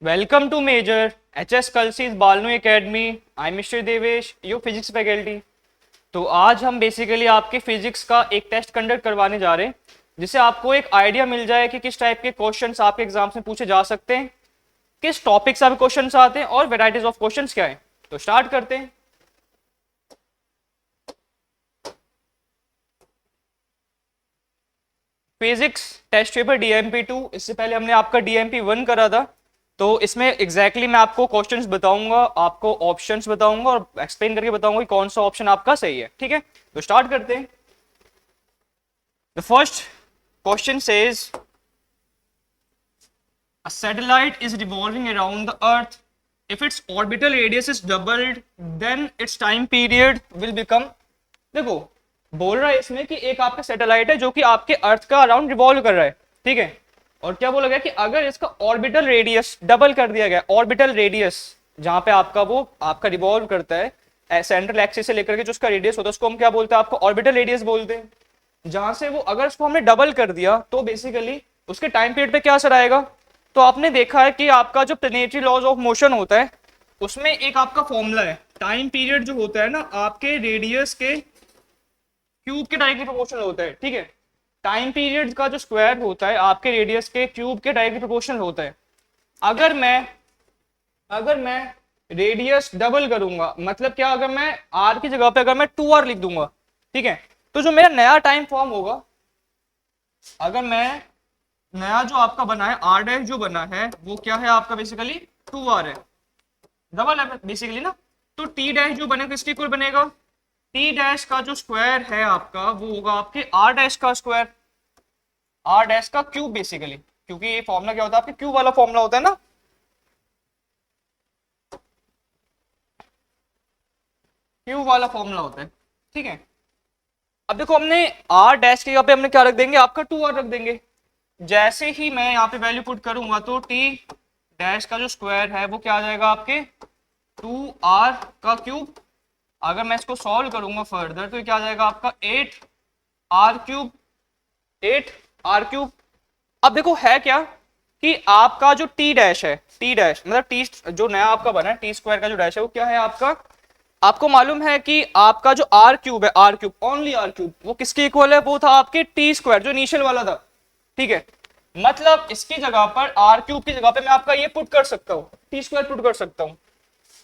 Welcome to Major HS Kalsi's Balnu Academy. I'm Mr. Devesh, your physics faculty. तो आज हम basically आपके physics का एक टेस्ट कंडक्ट करवाने जा रहे हैं जिससे आपको एक आइडिया मिल जाए कि किस टाइप के क्वेश्चंस आपके एग्जाम्स में पूछे जा सकते हैं, किस टॉपिक से आपके क्वेश्चंस आते हैं और वेराइटीज ऑफ क्वेश्चंस क्या है। तो स्टार्ट करते हैं। फिजिक्स टेस्ट पेपर DMP2, इससे पहले हमने आपका DMP1 करा था। तो इसमें एग्जैक्टली मैं आपको क्वेश्चंस बताऊंगा, आपको ऑप्शंस बताऊंगा और एक्सप्लेन करके बताऊंगा कि कौन सा ऑप्शन आपका सही है। ठीक है, तो स्टार्ट करते हैं। The first question says a satellite is revolving around the earth. If its orbital radius is doubled, then its time period will become। देखो बोल रहा है इसमें कि एक आपका सैटेलाइट है जो कि आपके अर्थ का अराउंड रिवॉल्व कर रहा है। ठीक है, और क्या बोला गया कि अगर इसका ऑर्बिटल रेडियस डबल कर दिया गया, ऑर्बिटल रेडियस जहां पे आपका वो आपका रिवॉल्व करता है सेंट्रल एक्सिस से लेकर के जो उसका रेडियस होता है उसको हम क्या बोलते हैं, आपको ऑर्बिटल रेडियस बोलते हैं। जहां से वो अगर उसको हमने डबल कर दिया तो बेसिकली उसके टाइम पीरियड पे क्या असर आएगा। तो आपने देखा है कि आपका जो प्लेनेटरी लॉज ऑफ मोशन होता है उसमें एक आपका फॉर्मूला है, टाइम पीरियड जो होता है ना आपके रेडियस के क्यूब के डायरेक्टली प्रोपोर्शनल होता है। ठीक है, टाइम पीरियड का जो स्क्वायर होता है आपके रेडियस के क्यूब के डायरेक्टली प्रोपोर्शनल होता है। अगर मैं रेडियस डबल करूंगा मतलब क्या, अगर मैं आर की जगह पे अगर मैं 2r लिख दूंगा, ठीक है, तो जो मेरा नया टाइम फॉर्म होगा, अगर मैं नया जो आपका बना है आर डैश जो बना है वो क्या है आपका बेसिकली 2r है, डबल है बेसिकली ना। तो टी डैश जो बनेगा किसके इक्वल बनेगा, टी डैश का जो स्क्वायर है आपका वो होगा आपके आर डैश का स्क्वायर, आर डैश का क्यूब बेसिकली, क्योंकि ये फॉर्मूला क्या होता है आपके क्यूब वाला फॉर्मूला होता है ना। क्यूब वाला फॉर्मूला होता है। ठीक है, अब देखो हमने आर डैश के यहाँ पे हमने क्या रख देंगे, आपका 2r रख देंगे। जैसे ही मैं यहाँ पे वैल्यू पुट करूंगा तो टी डैश का जो स्क्वायर है वो क्या आ जाएगा आपके 2r का क्यूब। अगर मैं इसको सॉल्व करूंगा फर्दर तो क्या आ जाएगा आपका 8r क्यूब, 8r क्यूब। अब देखो है क्या कि आपका जो टी डैश है, टी डैश मतलब टी जो नया आपका बना है टी स्क्वायर का जो डैश है वो क्या है आपका, आपको मालूम है कि आपका जो आर क्यूब है, R cube only R cube, वो किसके इक्वल है, वो था आपके टी स्क्वायर जो इनिशियल वाला था। ठीक है, मतलब इसकी जगह पर आर क्यूब की जगह पे मैं आपका ये पुट कर सकता हूँ, टी स्क्वायर पुट कर सकता हूँ।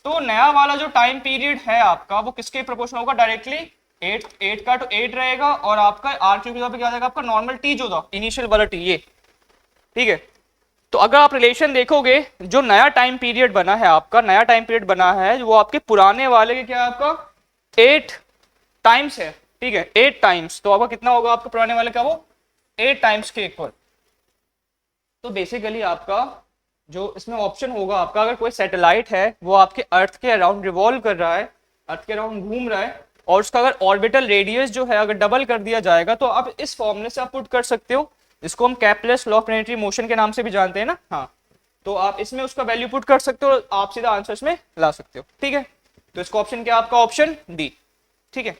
तो नया वाला जो टाइम पीरियड है आपका वो किसके प्रोपोर्शनल होगा, डायरेक्टली 8 का तो 8 रहेगा और आपका आर क्यूब की जगह पे क्या आ जाएगा आपका नॉर्मल टी जो था इनिशियल वाला टी ये। ठीक है, तो अगर आप रिलेशन देखोगे जो नया टाइम पीरियड बना है आपका, नया टाइम पीरियड बना है वो आपके पुराने वाले के क्या है आपका 8 टाइम्स है। ठीक है, 8 टाइम्स, तो आपका कितना होगा आपका पुराने वाले का वो 8 टाइम्स के इक्वल। तो बेसिकली आपका जो इसमें ऑप्शन होगा आपका, अगर कोई सैटेलाइट है वो आपके अर्थ के अराउंड रिवॉल्व कर रहा है, अर्थ के अराउंड घूम रहा है और उसका अगर ऑर्बिटल रेडियस जो है अगर डबल कर दिया जाएगा तो आप इस फॉर्मूले से आप पुट कर सकते हो, इसको हम कैपलेस लॉ ऑफ प्लैनेटरी मोशन के नाम से भी जानते हैं ना। हाँ, तो आप इसमें उसका वैल्यू पुट कर सकते हो, आप सीधा आंसर इसमें ला सकते हो। ठीक है, तो इसका ऑप्शन क्या आपका ऑप्शन डी। ठीक है,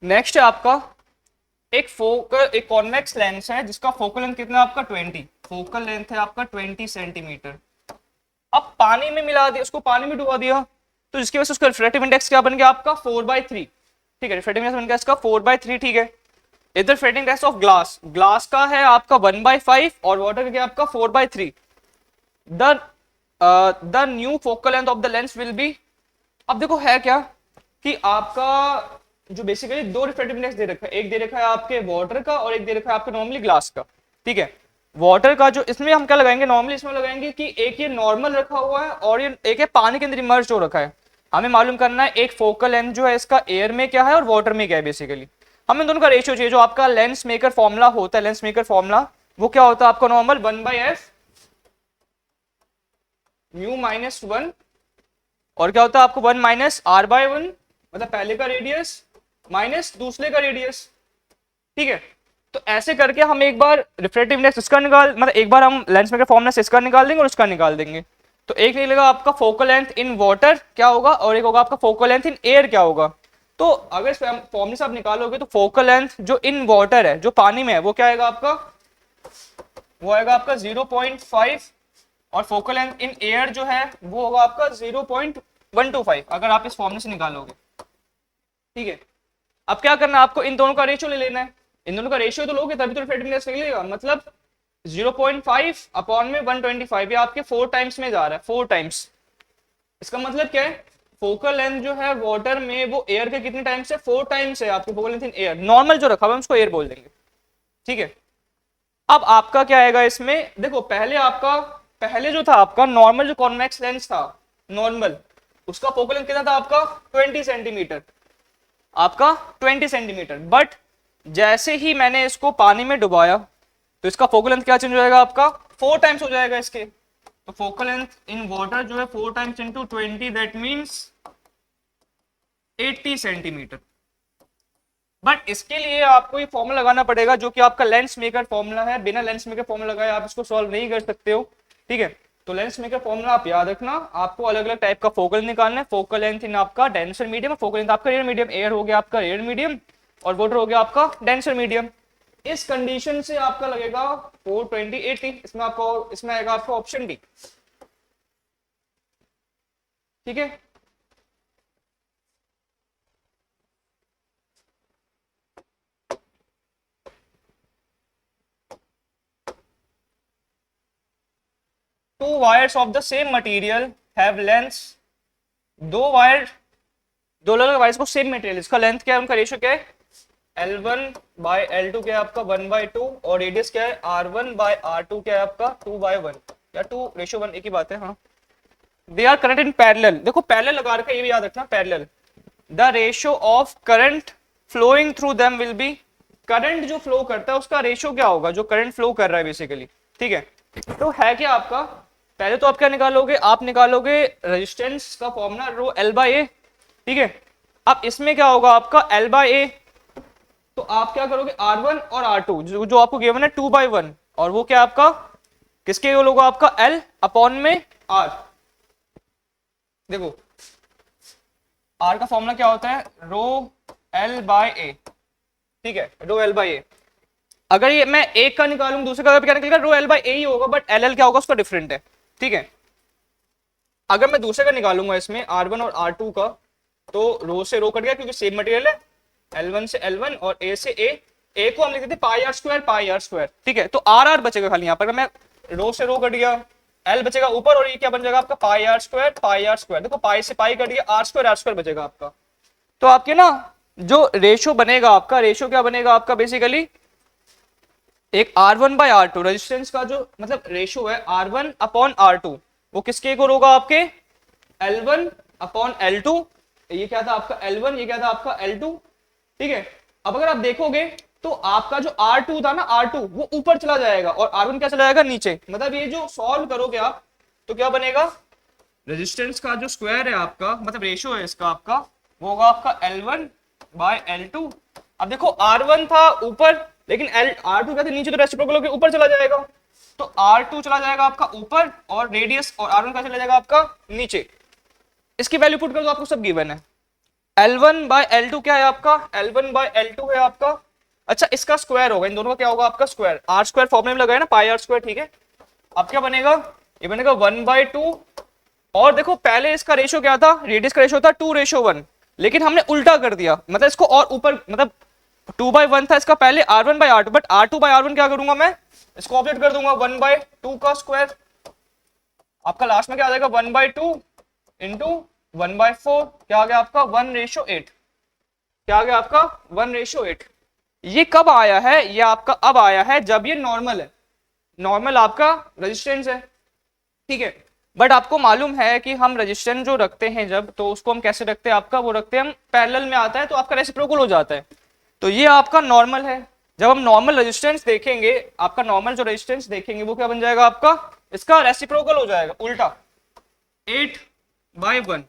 नेक्स्ट है आपका एक कॉन्वेक्स लेंस है जिसका फोकल लेंथ कितना है आपका 20, फोकल लेंथ है आपका 20 सेंटीमीटर। अब पानी में मिला दिया, उसको पानी में डुबा दिया तो जिसकी वजह से उसका रिफ्रैक्टिव इंडेक्स क्या बन गया आपका 4/3। ठीक है, रिफ्रैक्टिव इंडेक्स बन गया इसका 4/3। ठीक है, इधर refractive index of glass, glass का है आपका 1/5 और वाटर का क्या आपका 4/3। The new focal length of the lens will B. अब देखो है क्या कि आपका जो बेसिकली दो रिफ्रैक्टिव इंडेक्स दे रखा है, एक दे रखा है आपके वाटर का और एक दे रखा है आपके नॉर्मली ग्लास का। ठीक है, वाटर का जो इसमें हम क्या लगाएंगे, नॉर्मली इसमें लगाएंगे कि एक ये नॉर्मल रखा हुआ है और ये एक है पानी के अंदर इमर्ज हो रखा है। हमें मालूम करना है एक फोकल लेंथ जो है इसका एयर में क्या है और वाटर में क्या है। बेसिकली हमें दोनों का रेशियो चाहिए। जो आपका लेंस मेकर फॉर्मूला होता है, लेंस मेकर फॉर्मूला वो क्या होता है आपका नॉर्मल 1/f म्यू -1 और क्या होता है आपको 1 - r/1, मतलब पहले का रेडियस माइनस दूसरे का रेडियस। ठीक है, तो ऐसे करके हम एक बार रिफ्रैक्टिव इंडेक्स इसका निकाल, मतलब एक बार हम लेंस मेकर फॉर्मूला से इसका निकाल देंगे और उसका निकाल देंगे। तो एक निकलेगा आपका फोकल लेंथ इन वाटर क्या होगा, और एक होगा आपका फोकल लेंथ इन एयर क्या होगा। तो अगर फॉर्मूले से आप निकालोगे तो फोकल लेंथ जो इन वाटर है, जो पानी में है, वो क्या आएगा आपका, वो आएगा आपका 0.5, और फोकल लेंथ इन एयर जो है वो होगा आपका 0.125, अगर आप इस फॉर्मूले से निकालोगे। ठीक है, अब क्या करना है आपको, इन दोनों का रेशियो ले लेना है, इन दोनों का रेशियो तो लोगे तभी तो इफेक्टिवनेस निकलेगा। मतलब 0.5 अपॉन में 125, ये आपके 4 टाइम्स में जा रहा है, 4 टाइम्स। इसका मतलब क्या है, फोकल लेंथ जो है वाटर में वो एयर के कितने टाइम्स है, 4 टाइम्स है आपकी focal length in air. Normal जो रखा हुआ है उसको एयर बोल देंगे। ठीक है, अब आपका क्या आएगा इसमें, देखो पहले आपका, पहले जो था आपका नॉर्मल जो कॉन्वेक्स लेंस था नॉर्मल, उसका फोकल लेंथ कितना था आपका 20 सेंटीमीटर, आपका 20 सेंटीमीटर। बट जैसे ही मैंने इसको पानी में डुबाया तो इसका फोकल लेंथ क्या चेंज हो जाएगा आपका, 4 टाइम्स हो जाएगा इसके। तो फोकल लेंथ इन वाटर जो है 4 times into 20, that means 80 centimetre. But इसके लिए आपको ये फॉर्मूला लगाना पड़ेगा जो कि आपका लेंस मेकर फॉर्मूला है, बिना लेंस मेकर फॉर्मूला लगाए आप इसको सॉल्व नहीं कर सकते हो। ठीक है, तो लेंस मेकर फॉर्मूला आप याद रखना, आपको अलग अलग टाइप का फोकल निकालना है। फोकल लेंथ इन आपका डेंसर मीडियम, फोकल लेंथ आपका रेयर मीडियम, एयर हो गया आपका रेयर मीडियम, और वाटर हो गया आपका डेंसर मीडियम। इस कंडीशन से आपका लगेगा 420 80, इसमें आपको, इसमें आएगा आपका ऑप्शन डी। ठीक है, to wires of the same material have lengths, दो वायर, दो अलग वायर्स को सेम मटेरियल, इसका लेंथ क्या है, उनका रेशियो क्या है, L1 बाय L2 क्या है आपका 1/2, और रेडियस क्या है R1 बाय R2 क्या है आपका 2/1, या 2:1 एक ही बात है। हाँ, they are current in parallel, देखो पैरेलल लगा रखा है, ये भी याद रखना parallel. The ratio of current flowing through them will be, current जो फ्लो करता है उसका रेशियो क्या होगा, जो करंट फ्लो कर रहा है बेसिकली। ठीक है, तो है क्या आपका, पहले तो आप क्या निकालोगे, आप निकालोगे रेजिस्टेंस का formula rho L by A। ठीक है, अब इसमें क्या होगा आपका L बाय A, तो आप क्या करोगे R1 और R2 जो आपको गिवन है 2/1, और वो क्या आपका किसके होगा आपका L अपॉन में R। देखो R का फॉर्मूला क्या होता है, रो L बाय A। ठीक है, रो L बाय A, अगर ये मैं एक का निकालूंगा दूसरे का क्या निकलेगा, रो L बाय A ही होगा, बट LL क्या होगा उसका डिफरेंट है। ठीक है, अगर मैं दूसरे का निकालूंगा इसमें R1 और R2 का, तो रो से रो कट गया क्योंकि सेम मटेरियल है, L1 से L1 और A से A को हम लिखते थे पाई आर स्क्वायर। ठीक है, तो R बचेगा खाली यहाँ पर, अगर मैं रो से रो कट गया, L बचेगा ऊपर, और ये क्या बन जाएगा आपका पाई आर स्क्वायर। देखो पाई से पाई कट गया, आर स्क्वायर बचेगा आपका। तो आपके ना जो रेशियो बनेगा आपका, रेशियो क्या बनेगा आपका बेसिकली, एक R1 बाय R2 रेजिस्टेंस का जो मतलब रेशियो है R1 अपॉन R2, वो किसके इक्वल होगा आपके L1 अपॉन L2। ये क्या था आपका L1, ये क्या था आपका L2। ठीक है, अब अगर आप देखोगे तो आपका जो R2 था ना, R2 वो ऊपर चला जाएगा और R1 क्या चला जाएगा नीचे। मतलब ये जो सॉल्व करोगे आप तो क्या बनेगा, रेजिस्टेंस का जो स्क्वायर है आपका, मतलब रेशियो है इसका आपका, वो होगा आपका L1 बाय L2। अब देखो R1 था ऊपर, लेकिन R2 क्या था नीचे, तो रेसिप्रोकल होकर ऊपर चला जाएगा, तो R2 चला जाएगा आपका ऊपर, और रेडियस और R1 का चला जाएगा आपका नीचे। इसकी वैल्यू पुट कर दो, आपको सब गिवन है। L1 बाय L2 क्या है आपका, L1 बाय L2 है आपका, अच्छा इसका स्क्वायर होगा, इन दोनों का क्या होगा आपका स्क्वायर, आर स्क्वायर फॉर्मूले में लगाया ना, पाई आर स्क्वायर। ठीक है, अब क्या बनेगा, ये बनेगा 1/2, और देखो पहले इसका रेशियो क्या था, रेडियस का रेशियो था 2:1, लेकिन हमने उल्टा कर दिया, मतलब इसको और ऊपर, मतलब 2/1 था इसका पहले R1/R2, बट R2/R1 क्या करूंगा मैं, इसको ऑब्जेक्ट कर दूंगा 1/2 का स्क्वायर। आपका लास्ट में क्या आ जाएगा 1/2 इंटू 1/4, क्या आ गया आपका 1:8, क्या आ गया आपका 1:8। ये कब आया है, ये आपका अब आया है जब ये नॉर्मल है, नॉर्मल आपका रेजिस्टेंस है। ठीक है, बट आपको मालूम है कि हम रेजिस्टेंस जो रखते हैं जब, तो उसको हम कैसे रखते हैं आपका, वो रखते हैं हम पैरेलल में आता है तो आपका रेसिप्रोकल हो जाता है। तो ये आपका नॉर्मल है, जब हम नॉर्मल रेजिस्टेंस देखेंगे, आपका नॉर्मल जो रेजिस्टेंस देखेंगे वो क्या बन जाएगा आपका, इसका रेसिप्रोकल हो जाएगा उल्टा 8/1,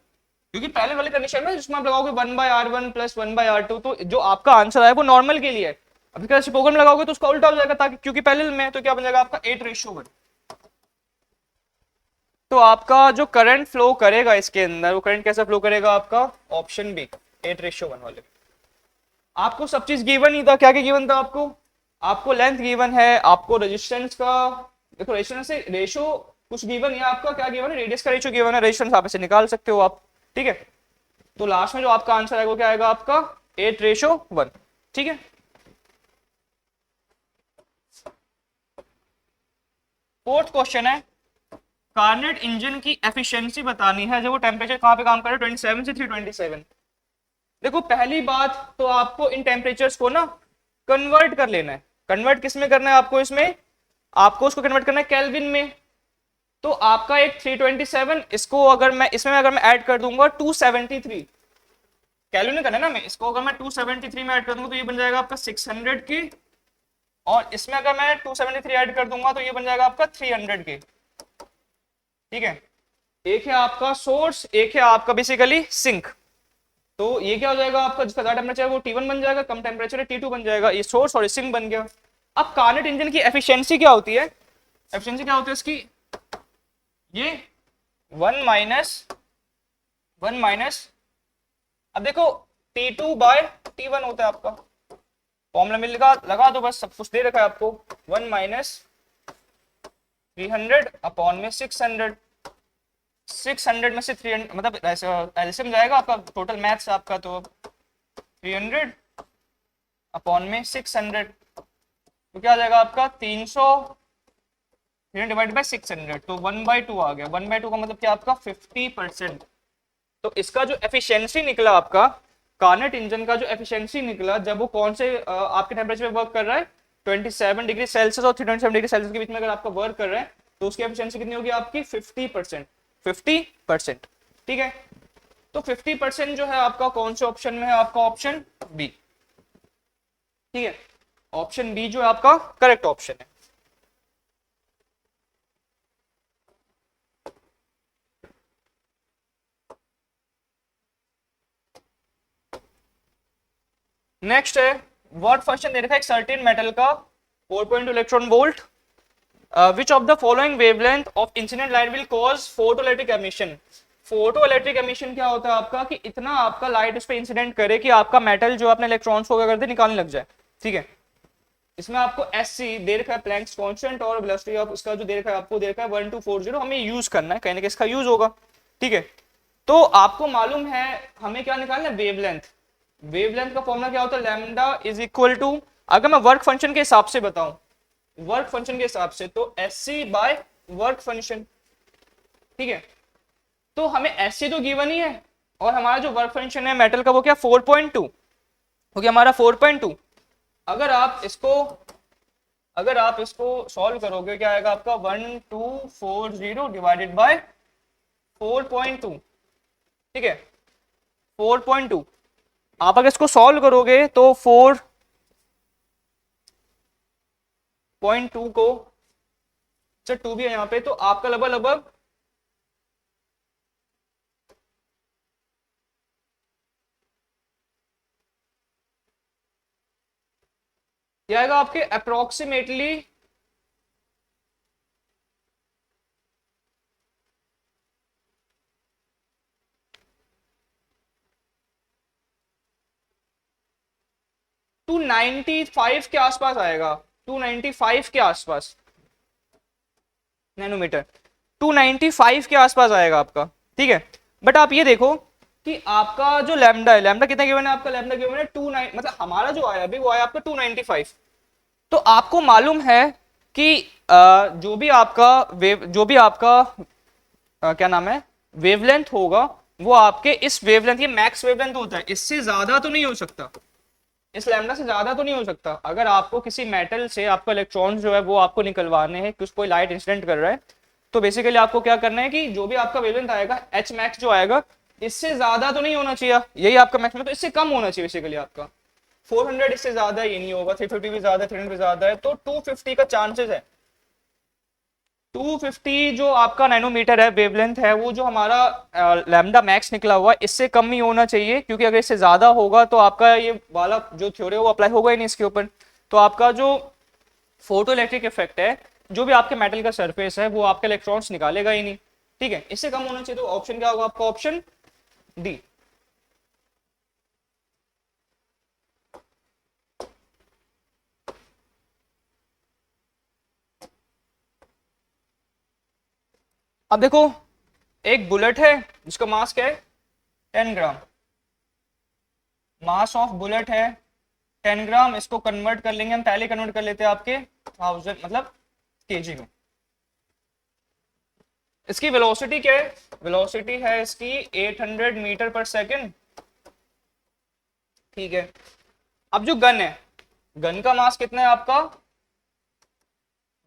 क्योंकि पहले वाले कंडीशन में जिसमें आप लगाओगे 1/R1 प्लस 1/R2, तो जो आपका आंसर है वो नॉर्मल के लिए है। अब इसका रेसिप्रोकल में लगाओगे तो उसका उल्टा हो जाएगा, ताकि क्योंकि पैरेलल में है, तो क्या बन जाएगा आपका 8:1। तो आपका जो करंट फ्लो करेगा इसके अंदर, वो करंट कैसा फ्लो करेगा आपका, ऑप्शन बी 8:1 वाले। आपको सब चीज गिवन ही था, क्या क्या गिवन था आपको, आपको लेंथ गिवन है, आपको रेजिस्टेंस का, देखो रेजिस्टेंस से रेशो कुछ गिवन है, आपका क्या गिवन है, रेडियस का रेशो गिवन है, रेजिस्टेंस आप ऐसे निकाल सकते हो आप, ठीक है। तो लास्ट में जो आपका आंसर आएगा वो क्या आएगा आपका 8:1, ठीक है। फोर्थ क्वेश्चन है, कार्नेट इंजन की एफिशिएंसी बतानी है जब वो टेम्परेचर कहां पे काम कर रहा है, 27 से 327। देखो पहली बात तो आपको इन टेम्परेचर्स को ना कन्वर्ट कर लेना है। कन्वर्ट किस में करना है आपको, इसमें आपको उसको कन्वर्ट करना है केल्विन में। तो आपका एक 327, इसको अगर मैं इसमें अगर मैं ऐड कर दूंगा 273, केल्विन में करना है ना, मैं इसको अगर मैं 273 में ऐड कर दूंगा तो ये बन जाएगा आपका 600 की, और इसमें अगर मैं 273 ऐड कर दूंगा तो ये बन जाएगा आपका 300 की, ठीक है। एक है आपका सोर्स, एक है आपका बेसिकली सिंक। तो ये क्या हो जाएगा आपका, जिसका ज्यादा टेम्परेचर है वो T1 बन जाएगा, कम टेम्परेचर है T2 बन जाएगा, ये सोर्स और सिंक बन गया। अब कार्नेट इंजन की एफिशिएंसी क्या होती है, एफिशिएंसी क्या होती है इसकी, ये 1 - अब देखो T2/T1 होता है आपका, फॉर्मूला मिल लगा दो बस, सब कुछ दे रखा है आपको, 1 - 300 अपॉन में 600, 600 में से 300 मतलब एलसीएम जाएगा आपका, टोटल मैथ्स आपका, तो 300 अपॉन में 600, तो क्या आ जाएगा आपका 300, 300 डिवाइड बाय 600, तो 1/2 आ गया। 1/2 का मतलब क्या आपका 50%। तो इसका जो एफिशिएंसी निकला आपका, कार्नेट इंजन का जो एफिशिएंसी निकला जब वो कौन से आपके टेम्परेचर पे वर्क कर रहा है, 27 डिग्री सेल्सियस और 327 डिग्री सेल्सियस के बीच में अगर आपका वर्क कर रहा है, तो उसकी एफिशिएंसी कितनी होगी आपकी 50%, 50%, ठीक है। तो 50% जो है आपका कौन से ऑप्शन में है, आपका ऑप्शन बी, ठीक है। ऑप्शन बी जो है आपका करेक्ट ऑप्शन है। नेक्स्ट है वर्क फंक्शन दे रखा है एक सर्टेन मेटल का 4.2 electron volt, which of the following wavelength of incident light will cause photoelectric emission. Photoelectric emission क्या होता है आपका, कि इतना आपका लाइट उस पर इंसिडेंट करे कि आपका मेटल जो अपने इलेक्ट्रॉन्स को क्या करते निकालने लग जाए, ठीक है। इसमें आपको SC दे रखा है प्लैंक्स कांस्टेंट, और वेलोसिटी ऑफ इसका जो दे रखा है आपको दे रखा है 1240, हमें यूज करना है, कहीं ना कहीं इसका यूज होगा, ठीक है। तो आपको मालूम है हमें क्या निकालना है, वेवलेंथ। वेवलेंथ का फॉर्मूला क्या होता है, लैम्डा इज इक्वल टू, अगर मैं वर्क फंक्शन के हिसाब से बताऊं, वर्क फंक्शन के हिसाब से तो SC बाय वर्क फंक्शन, ठीक है। तो हमें SC तो गिवन ही है, और हमारा जो वर्क फंक्शन है मेटल का वो क्या 4.2 हो गया हमारा 4.2। अगर आप इसको सॉल्व करोगे क्या आएगा आपका 1240 डिवाइडेड बाय 4.2, ठीक है। 4.2 आप अगर इसको सॉल्व करोगे तो 4.2 को, अच्छा 2 भी है यहाँ पे, तो आपका लगभग ये आएगा आपके अप्रोक्सीमेटली 295 के आसपास आएगा, 295 के आसपास नैनोमीटर, 295 के आसपास आएगा आपका, ठीक है। बट आप ये देखो कि आपका जो लैम्डा है, लैम्डा कितना गिवन है आपका, लैम्डा गिवन है 29, मतलब हमारा जो आया अभी वो आया आपका 295। तो आपको मालूम है कि जो भी आपका क्या नाम है वेवलेंथ होगा, वो आपके इस वेवलेंथ, ये मैक्स वेवलेंथ होता है, इससे ज्यादा तो नहीं हो सकता, इस लैम्डा से ज्यादा तो नहीं हो सकता। अगर आपको किसी मेटल से आपका इलेक्ट्रॉन जो है वो आपको निकलवाने हैं, कुछ कोई लाइट इंसिडेंट कर रहा है, तो बेसिकली आपको क्या करना है कि जो भी आपका वेवलेंथ आएगा H मैक्स जो आएगा, इससे ज्यादा तो नहीं होना चाहिए, यही आपका मैक्स में, तो इससे कम होना चाहिए बेसिकली आपका 400, इससे ज्यादा ये नहीं होगा, 350 भी ज्यादा है, 300 भी ज्यादा है, तो 250 का चांसेस है। 250 जो आपका नैनोमीटर है वेवलेंथ है, वो जो हमारा लैम्डा मैक्स निकला हुआ इससे कम ही होना चाहिए, क्योंकि अगर इससे ज्यादा होगा तो आपका ये वाला जो थ्योरी है वो अप्लाई होगा ही नहीं इसके ऊपर। तो आपका जो फोटो इलेक्ट्रिक इफेक्ट है, जो भी आपके मेटल का सरफेस है वो आपके इलेक्ट्रॉन्स निकालेगा ही नहीं, ठीक है, इससे कम होना चाहिए, तो ऑप्शन क्या होगा आपका, ऑप्शन डी। अब देखो एक बुलेट है जिसका मास क्या है 10 ग्राम, मास ऑफ बुलेट है 10 ग्राम, इसको कन्वर्ट कर लेंगे हम, पहले कन्वर्ट कर लेते हैं आपके 1000 मतलब केजी में। इसकी वेलोसिटी क्या है, वेलोसिटी है इसकी 800 मीटर पर सेकंड, ठीक है। अब जो गन है, गन का मास कितना है आपका,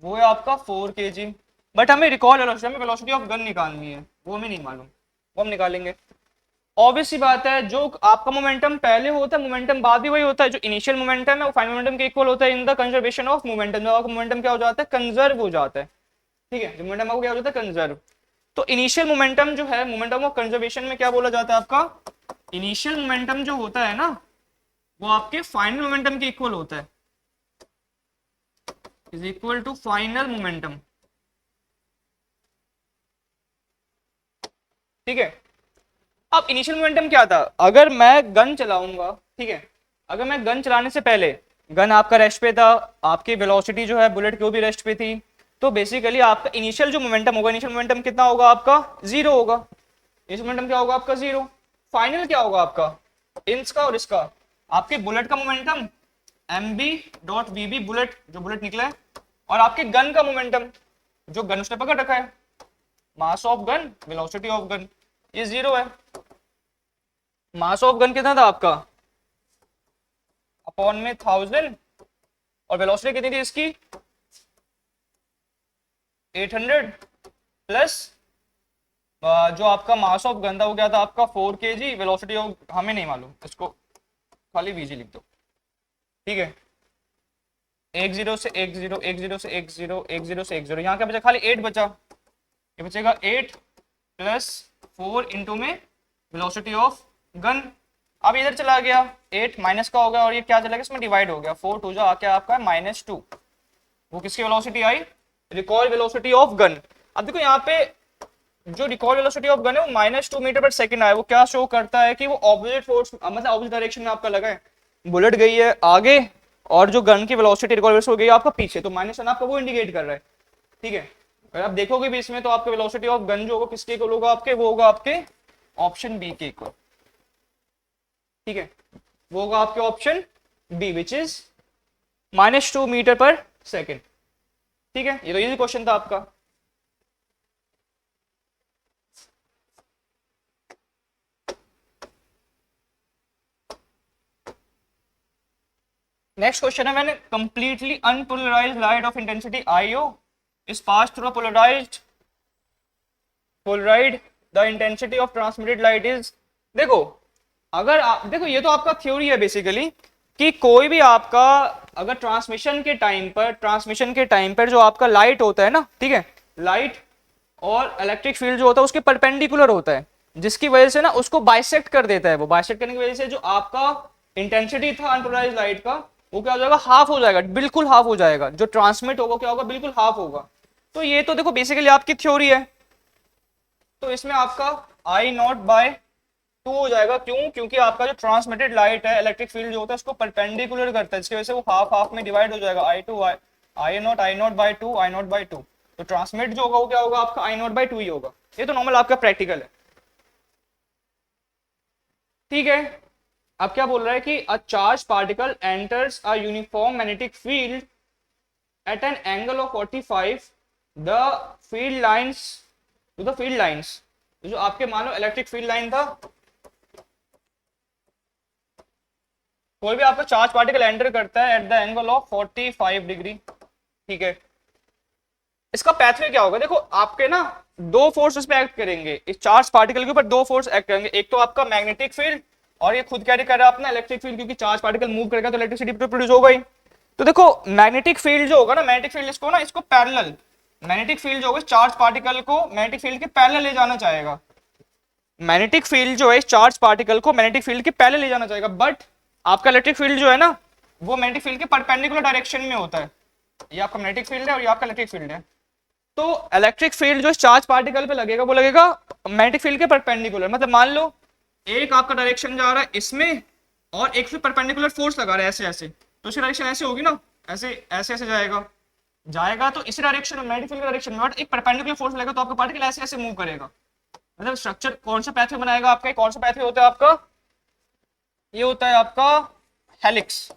वो है आपका 4 kg, बट हमें रिकॉल वेलोसिटी, हमें वेलोसिटी ऑफ गन निकालनी है, वो हमें नहीं मालूम, वो हम निकालेंगे। ऑब्वियस सी बात है, जो आपका मोमेंटम पहले होता है मोमेंटम बाद भी वही होता है, जो इनिशियल मोमेंटम है वो फाइनल मोमेंटम के इक्वल होता है in the conservation of momentum, जो आपका मोमेंटम क्या हो जाता है, कंजर्व हो जाता है, ठीक है, जो मोमेंटम आपको क्या हो जाता है, कंजर्व। तो इनिशियल मोमेंटम जो है, मोमेंटम ऑफ कंजर्वेशन में क्या बोला जाता है आपका, इनिशियल मोमेंटम जो होता है ना वो आपके फाइनल मोमेंटम के इक्वल होता है, is equal to final momentum, ठीक है। अब इनिशियल मोमेंटम क्या था, अगर मैं गन चलाऊंगा, ठीक है, अगर मैं गन चलाने से पहले, गन आपका रेस्ट पे था, आपकी वेलोसिटी जो है बुलेट की वो भी रेस्ट पे थी, तो बेसिकली आपका इनिशियल जो मोमेंटम होगा, इनिशियल मोमेंटम कितना होगा आपका, 0 होगा, इनिशियल मोमेंटम क्या होगा आपका 0। फाइनल क्या होगा आपका, इसका और इसका, आपके बुलेट का मोमेंटम mb.vb, बुलेट जो बुलेट निकला है, और आपके गन का मोमेंटम जो गन उसने पकड़ रखा है, mass of gun velocity of gun, ये 0 है। मास ऑफ गन कितना था आपका, अपॉन में 1000, और वेलोसिटी कितनी थी इसकी 800, प्लस जो आपका मास ऑफ गन था वो क्या था आपका 4 kg, वेलोसिटी ऑफ हमें नहीं मालूम, इसको खाली वीजी लिख दो, ठीक है। 10 से 10, 10 से 10, 10 से 10, यहाँ क्या बचा, खाली 8 बचा, ये बचेगा 8 प्लस 4 इंटू में वेलोसिटी ऑफ गन। अब इधर चला गया 8 माइनस का होगा, और ये क्या चला गया, इसमें डिवाइड हो गया, 4 2 जो आके आपका -2, वो किसकी velocity I, recoil velocity of gun. अब देखो यहाँ पे जो रिकॉइल वेलोसिटी ऑफ गन है वो -2 मीटर पर सेकंड आया, वो क्या शो करता है कि वो ऑपोजिट फोर्स मतलब ऑपोजिट डायरेक्शन में आपका लगा है, बुलेट गई है आगे और जो गन की वेलोसिटी रिकॉइल हो गई है आपका पीछे, तो -1 आपका वो इंडिकेट कर रहा है, ठीक है। अगर आप देखोगे भी इसमें तो आपका वेलोसिटी ऑफ गन जो होगा किसके इक्वल होगा आपके, वो होगा आपके ऑप्शन बी के इक्वल, ठीक है, वो होगा आपके option B which is -2 metre पर सेकेंड, ठीक है। ये तो इजी क्वेश्चन था आपका। नेक्स्ट क्वेश्चन है, मैंने completely unpolarised light of intensity IO is passed through a polarized the intensity of transmitted light is, देखो अगर आप देखो ये तो आपका थ्योरी है बेसिकली कि कोई भी आपका अगर ट्रांसमिशन के टाइम पर जो आपका लाइट होता है ना, ठीक है, लाइट और इलेक्ट्रिक फील्ड जो होता है उसके परपेंडिकुलर होता है, जिसकी वजह से ना उसको बाइसेक्ट कर देता है, वो बाइसेक्ट करने की वजह से जो आपका इंटेंसिटी था अनपोलराइज्ड लाइट का वो क्या हो जाएगा, हाफ हो जाएगा, बिल्कुल हाफ हो जाएगा, जो ट्रांसमिट होगा क्या होगा, बिल्कुल हाफ होगा। तो ये तो देखो बेसिकली आपकी थ्योरी है, तो इसमें आपका I0/2 हो जाएगा, क्यों, क्योंकि आपका जो ट्रांसमिटेड लाइट है इलेक्ट्रिक फील्ड जो होता है उसको परपेंडिकुलर करता है, जिसकी वजह से वो हाफ हाफ में डिवाइड हो जाएगा, I0/2 I0/2, तो ट्रांसमिट जो होगा वो क्या होगा आपका I0/2 ही होगा। ये तो नॉर्मल आपका प्रैक्टिकल है, ठीक है। अब क्या बोल रहा है कि a charge particle enters a uniform magnetic field at an angle of 45 the field lines to the field lines, जो आपके मान लो इलेक्ट्रिक फील्ड लाइन था, कोई भी आपका चार्ज पार्टिकल एंटर करता है at the angle of 45 degree, ठीक है। इसका पैथवे क्या होगा, देखो आपके ना दो फोर्स इस पे एक्ट करेंगे, इस चार्ज पार्टिकल के ऊपर दो फोर्स एक्ट करेंगे, एक तो आपका मैग्नेटिक फील्ड और ये खुद कैरी कर रहा है अपना इलेक्ट्रिक फील्ड, क्योंकि चार्ज पार्टिकल मूव करेगा तो इलेक्ट्रिसिटी प्रोड्यूस होगा ही। तो देखो मैग्नेटिक फील्ड जो होगा ना, मैग्नेटिक फील्ड इसको पैरेलल, मैग्नेटिक फील्ड जो होगा चार्ज पार्टिकल को मैग्नेटिक फील्ड के पैरेलल ले जाना चाहेगा, मैग्नेटिक फील्ड जो है चार्ज पार्टिकल को मैग्नेटिक फील्ड के पैरेलल ले जाना चाहेगा, बट आपका इलेक्ट्रिक फील्ड जो है ना वो मैग्नेटिक फील्ड के परपेंडिकुलर डायरेक्शन में होता है, ये आपका मैग्नेटिक फील्ड है और ये आपका इलेक्ट्रिक फील्ड है, तो इलेक्ट्रिक फील्ड जो चार्ज पार्टिकल पे लगेगा वो लगेगा मैग्नेटिक फील्ड के परपेंडिकुलर। मतलब मान लो एक आपका डायरेक्शन जा रहा है इसमें और एक फिर परपेंडिकुलर फोर्स लगा रहा है ऐसे ऐसे, तो उसकी डायरेक्शन ऐसे होगी ना, ऐसे ऐसे ऐसे जाएगा जाएगा तो इसी डायरेक्शन में मैग्नेटिक फील्ड का डायरेक्शन में, बट एक परपेंडिकुलर फोर्स लगेगा तो आपका पार्टिकल ऐसे ऐसे मूव करेगा। मतलब स्ट्रक्चर कौन सा पैथवे बनाएगा आपका, कौन सा पैथवे होता है आपका, ये होता है आपका हेलिक्स।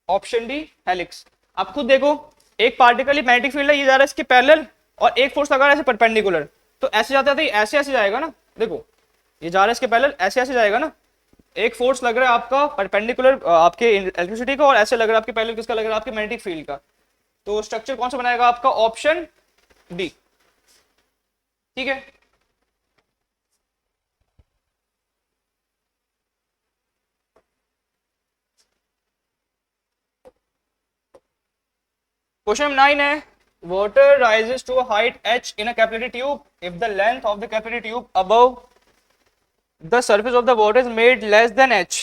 Option D helix. आप खुद देखो एक पार्टिकल ही मैग्नेटिक फील्ड है, ये जा रहा है इसके पैरेलल और एक फोर्स लगा रहा है ऐसे परपेंडिकुलर, तो ऐसे जाता है ऐसे ऐसे जाएगा ना, देखो ये जा रहा है इसके पैरेलल ऐसे ऐसे जाएगा ना, एक फोर्स लग रहा है आपका परपेंडिकुलर आपके इलेक्ट्रिसिटी का और ऐसे लग रहा है आपके पैरेलल किसका लग रहा है आपके मैग्नेटिक फील्ड का। तो स्ट्रक्चर कौन सा बनाएगा आपका, ऑप्शन डी। ठीक है, क्वेश्चन नंबर 9 है water rises to a height h in a capillary tube if the length of the capillary tube above the surface of the water is made less than h,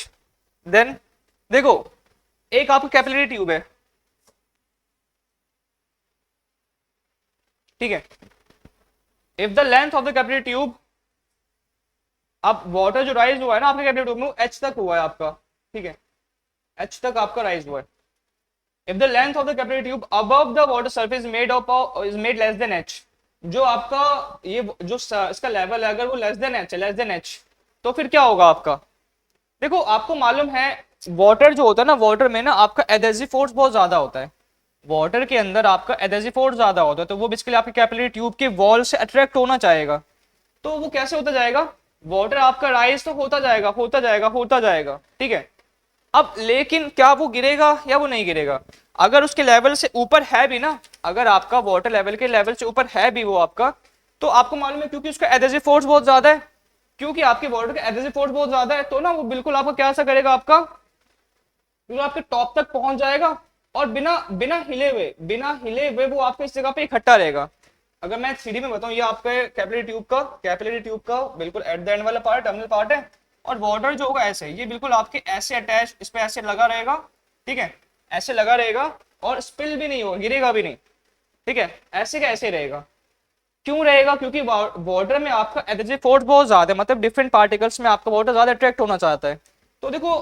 then देखो एक आपका capillary tube है, ठीक है, if the length of the capillary tube, अब water जो rise हुआ है ना आपके कैपिलरी ट्यूब में h तक हुआ है आपका, ठीक है, h तक आपका राइज हुआ है। If the length of the capillary tube above the water surface is made less than h, जो आपका ये जो इसका लेवल है अगर वो लेस देन h है, लेस देन h, तो फिर क्या होगा आपका, देखो आपको मालूम है वाटर जो होता है ना, वाटर में ना आपका एडहेसिव फोर्स बहुत ज्यादा होता है, वाटर के अंदर आपका एडहेसिव फोर्स ज्यादा होता है, तो वो बेसिकली आपके कैपिलरी ट्यूब के वॉल से अट्रैक्ट होना चाहेगा। तो वो कैसे होता जाएगा, वाटर आपका राइज तो होता जाएगा होता जाएगा होता जाएगा, ठीक है। अब लेकिन क्या वो गिरेगा या वो नहीं गिरेगा, अगर उसके लेवल से ऊपर है भी ना, अगर आपका वाटर लेवल के लेवल से ऊपर है भी वो आपका, तो आपको मालूम है क्योंकि उसका एडहेसिव फोर्स बहुत ज्यादा है, क्योंकि आपके वाटर का एडहेसिव फोर्स बहुत ज्यादा है, तो ना वो बिल्कुल आपका क्या सा करेगा, आपका बिल्कुल आपके टॉप तक पहुंच जाएगा और बिना बिना हिले हुए वो आपके इस जगह पे इकट्ठा रहेगा। अगर मैं 3D में बताऊं, ये आपके कैपिलरी ट्यूब का बिल्कुल एट द एंड वाला पार्ट टर्मिनल पार्ट है, और वाटर जो होगा ऐसे, ये बिल्कुल आपके ऐसे अटैच इस पे ऐसे लगा रहेगा, ठीक है, ऐसे लगा रहेगा और स्पिल भी नहीं होगा, गिरेगा भी नहीं, ठीक है, ऐसे का ऐसे रहेगा। क्यों रहेगा, क्योंकि वाटर में आपका एडहेसिव फोर्स बहुत ज्यादा है, मतलब डिफरेंट पार्टिकल्स में आपका वाटर ज्यादा अट्रैक्ट होना चाहता है। तो देखो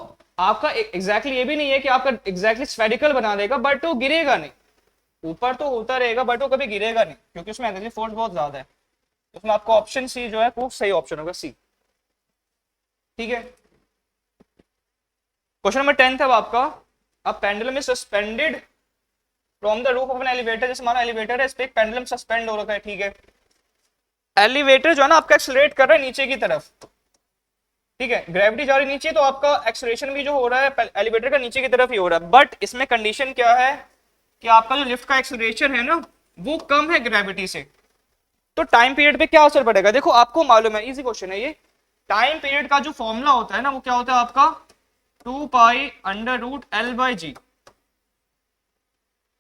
आपका एग्जैक्टली ये भी नहीं है कि आपका एग्जैक्टली स्फेरिकल बना देगा, बट वो गिरेगा नहीं, ऊपर तो होता रहेगा बट वो कभी गिरेगा नहीं, क्योंकि उसमें एडहेसिव फोर्स बहुत ज्यादा है। उसमें आपका ऑप्शन सी जो है वो सही ऑप्शन होगा, सी। ठीक है, क्वेश्चन नंबर 10 है आपका, अब pendulum is suspended from the roof of an elevator. जैसे हमारा एलिवेटर है, इस पे एक पेंडुलम सस्पेंड हो रखा है, ठीक है, एलिवेटर जो है ना आपका एक्सेलरेट कर रहा है नीचे की तरफ, ठीक है, ग्रेविटी जा रही है नीचे, तो आपका एक्सेलरेशन भी जो हो रहा है एलिवेटर का नीचे की तरफ ही हो रहा है, बट इसमें कंडीशन क्या है कि आपका जो लिफ्ट का एक्सेलरेशन है ना वो कम है ग्रेविटी से, तो टाइम पीरियड पे क्या असर पड़ेगा, देखो आपको मालूम है, इजी क्वेश्चन है ये, टाइम पीरियड का जो फॉर्मूला होता है ना वो क्या होता है आपका 2 pi under root L by G,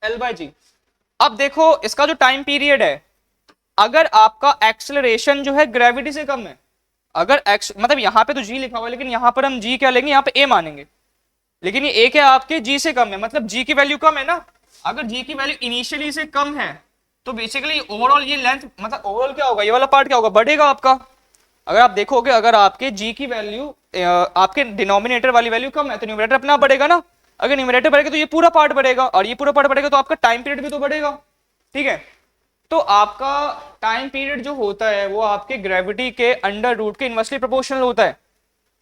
L by G. अब देखो इसका जो टाइम पीरियड है, अगर आपका एक्सेलरेशन जो है ग्रेविटी से कम है, अगर एक्स मतलब यहाँ पे तो जी लिखा हुआ है, लेकिन यहाँ पर हम जी क्या लेंगे, यहाँ पे ए मानेंगे, लेकिन ये ए क्या आपके जी से कम है, मतलब जी की वैल्यू कम है ना, अगर जी की वैल्यू इनिशियली से कम है तो बेसिकली ओवरऑल ये लेंथ मतलब ओवरऑल क्या होगा, ये वाला पार्ट क्या होगा, बढ़ेगा आपका। अगर आप देखोगे अगर आपके जी की वैल्यू आपके डिनोमिनेटर वाली वैल्यू कम है तो न्यूमरेटर अपना बढ़ेगा ना, अगर न्यूमरेटर बढ़ेगा तो ये पूरा पार्ट बढ़ेगा, और ये पूरा पार्ट बढ़ेगा तो आपका टाइम पीरियड भी तो बढ़ेगा, ठीक है। तो आपका टाइम पीरियड जो होता है वो आपके ग्रेविटी के अंडर रूट के इनवर्सली प्रोपोर्शनल होता है।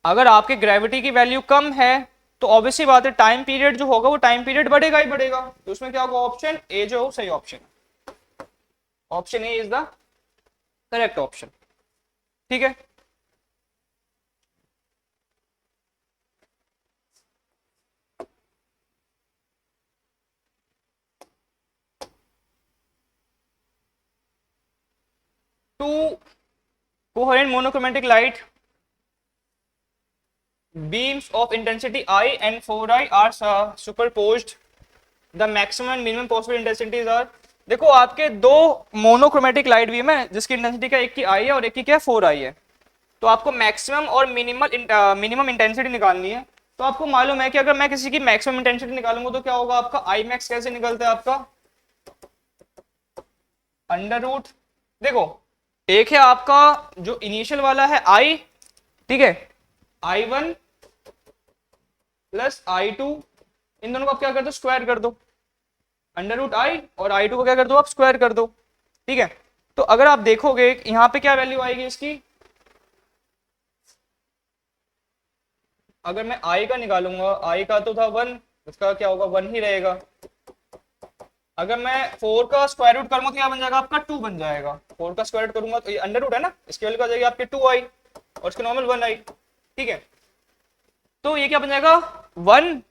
अगर आपके ग्रेविटी की वैल्यू कम है तो ऑब्वियसली बात है टाइम पीरियड जो होगा वो टाइम पीरियड बढ़ेगा ही बढ़ेगा, तो उसमें क्या होगा, ऑप्शन ए जो सही option, option A is the correct option, ठीक है। To coherent monochromatic light beams of intensity I and 4I are superposed. The maximum and minimum possible intensities are, देखो आपके दो मोनोक्रोमेटिक लाइट बीम है जिसकी intensity का एक की I है और एक की क्या 4I है, तो आपको मैक्सिमम और मिनिमम इंटेंसिटी निकालनी है। तो आपको मालूम है कि अगर मैं किसी की मैक्सिमम इंटेंसिटी निकालूंगा तो क्या होगा, आपका I max कैसे निकलता है आपका अंडर रूट, देखो एक है आपका जो इनिशियल वाला है आई, ठीक है, I1 प्लस I2, इन दोनों को आप क्या कर दो, स्क्वायर कर दो, अंडर रूट आई और I2 को क्या कर दो आप, स्क्वायर कर दो, ठीक है। तो अगर आप देखोगे यहां पे क्या वैल्यू आएगी इसकी, अगर मैं I का निकालूंगा, I का तो था 1, इसका क्या होगा 1 ही रहेगा। अगर मैं 4 का स्क्वायर रूट करूंगा तो क्या बन जाएगा आपका 2 बन जाएगा, 4 का स्क्वायर रूट करूंगा तो ये अंडर रूट है ना, इसकी वैल्यू आ जाएगी आपके 2i और इसके नॉर्मल 1i, ठीक है। तो ये क्या बन जाएगा 1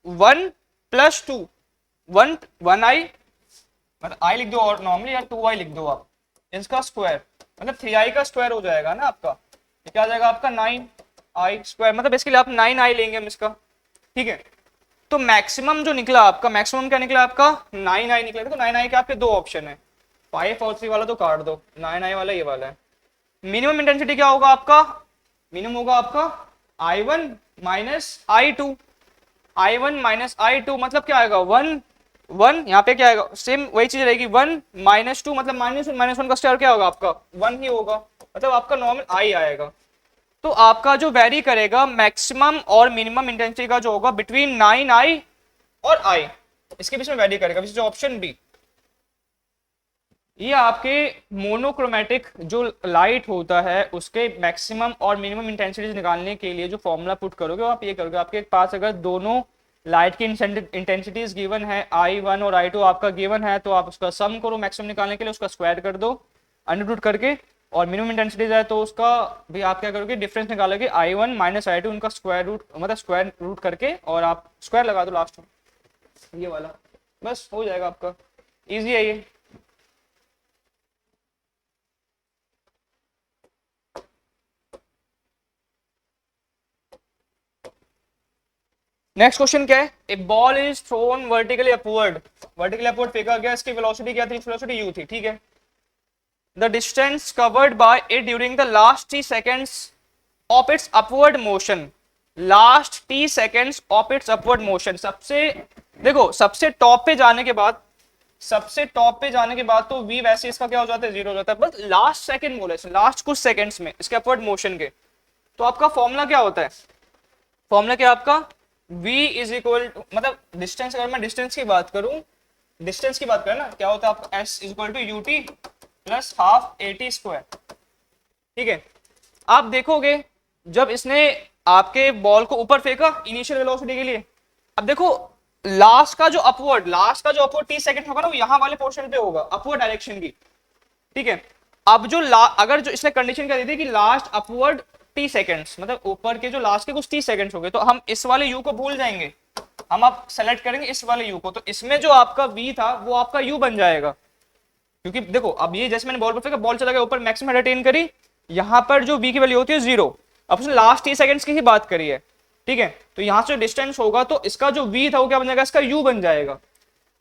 1 प्लस 2, 1 1i, मतलब i लिख दो और नॉर्मली यार 2i लिख दो आप, इसका स्क्वायर मतलब 3i का स्क्वायर हो जाएगा ना आपका, ये क्या आ जाएगा आपका 9i स्क्वायर, मतलब इसके लिए आप 9i लेंगे हम इसका, ठीक है। तो मैक्सिमम जो निकला आपका, मैक्सिमम क्या निकला आपका 9i निकला। तो 9i के आपके दो ऑप्शन है, 5 और 3 वाला तो काट दो, 9i वाला ये वाला है। मिनिमम इंटेंसिटी क्या होगा आपका, मिनिमम होगा आपका I1 minus I2, I1 minus I2 मतलब क्या आएगा 1 1, यहाँ पे क्या आएगा सेम वही चीज रहेगी, 1 माइनस 2 मतलब -1 का स्क्वायर क्या होगा आपका 1 ही होगा, मतलब आपका नॉर्मल I आएगा। तो आपका जो वेरी करेगा मैक्सिमम और मिनिमम इंटेंसिटी का जो होगा बिटवीन 9i और I, इसके बीच में वेरी करेगा, विच इज ऑप्शन बी। ये आपके मोनोक्रोमेटिक जो लाइट होता है उसके मैक्सिमम और मिनिमम इंटेंसिटी निकालने के लिए जो फॉर्मूला पुट करोगे आप ये करोगे, आपके पास अगर दोनों लाइट की इंटेंसिटीज गिवन है I1 और I2 आपका गिवन है, तो आप उसका सम करो मैक्सिमम निकालने के लिए, उसका स्क्वायर कर दो अंडर रूट करके, और मिनिमम इंटेंसिटीज है तो उसका भी आप क्या करोगे डिफरेंस निकालोगे I1 माइनस I2 उनका स्क्वायर रूट, मतलब स्क्वायर रूट करके और आप स्क्वायर लगा दो लास्ट में, ये वाला बस हो जाएगा आपका, इजी है ये। नेक्स्ट क्वेश्चन क्या है, a ball is thrown vertically upward, vertically upward फेंका गया, इसकी वेलोसिटी क्या थी, वेलोसिटी u थी, ठीक है। The distance covered by it during the last 3 seconds of its upward motion, last 3 seconds of its upward motion, सबसे देखो सबसे टॉप पे जाने के बाद, सबसे टॉप पे जाने के बाद तो v वैसे इसका क्या हो जाता है 0 हो जाता है, बस लास्ट सेकंड बोले, लास्ट कुछ सेकंड्स में इसके अपवर्ड मोशन के, तो आपका फॉर्मूला क्या होता है, फॉर्मूला क्या आपका v इज इक्वल टू, मतलब डिस्टेंस, अगर मैं डिस्टेंस की बात करूं, डिस्टेंस की बात करें ना, क्या होता है आपका s is equal to ut plus half at square, ठीक है। आप देखोगे जब इसने आपके बॉल को ऊपर फेंका इनिशियल वेलोसिटी के लिए, अब देखो लास्ट का जो अपवर्ड, लास्ट का जो अपवर्ड 30 सेकंड होगा ना वो यहाँ वाले पोर्शन पे होगा अपवर्ड डायरेक्शन की, ठीक है। अब जो अगर जो इसने कंडीशन क्या दी थी कि लास्ट अपवर्ड 30 सेकंड्स, मतलब ऊपर के जो लास्ट के कुछ 30 सेकंड्स हो गए, तो हम इस वाले u को भूल जाएंगे, हम आप सेलेक्ट करेंगे इस वाले u को, तो इसमें जो आपका v था वो आपका u बन जाएगा, क्योंकि देखो अब ये जैसे मैंने बॉल पर फेंका, बॉल चला गया ऊपर, मैक्सिमम अटेन करी, यहाँ पर जो v की वैल्यू होती है 0, अब उसने लास्ट 30 सेकंड्स की ही बात करी है, ठीक है। तो यहाँ से डिस्टेंस होगा तो इसका जो v था वो क्या बन जाएगा, इसका u बन जाएगा।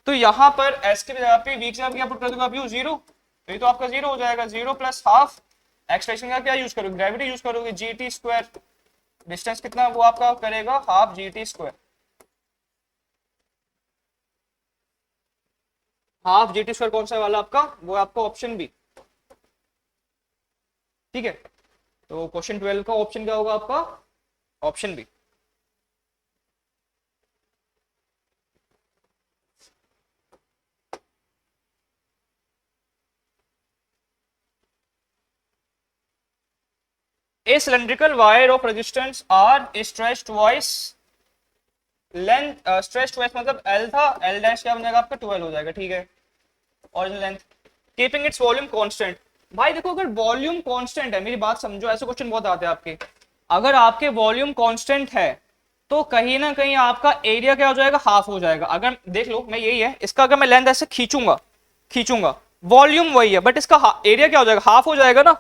तो यहाँ पर s की जगह पे v की जगह क्या पुट कर दोगे आप, u 0, तो ये तो आपका 0 हो जाएगा, 0 प्लस हाफ एक्सप्रेशन का क्या यूज करोगे, ग्रेविटी यूज करोगे, gt स्क्वायर, डिस्टेंस कितना वो आपका करेगा half gt square, half gt square कौन सा वाला आपका, वो आपका ऑप्शन बी, ठीक है। तो क्वेश्चन 12 का ऑप्शन क्या होगा आपका, option B. A cylindrical wire of resistance R is stretched twice length, stretched twice मतलब L था, L डैश क्या बन जाएगा आपका 12 हो जाएगा, ठीक है, original length, keeping its volume constant. भाई देखो अगर वॉल्यूम कांस्टेंट है, मेरी बात समझो, ऐसे क्वेश्चन बहुत आते हैं आपके, अगर आपके वॉल्यूम कांस्टेंट है तो कहीं ना कहीं आपका एरिया क्या हो जाएगा, हाफ हो जाएगा। अगर देख लो मैं यही है, इसका अगर मैं लेंथ ऐसे खींचूंगा खींचूंगा, वॉल्यूम वही है बट इसका एरिया क्या हो जाएगा, हाफ हो जाएगा ना,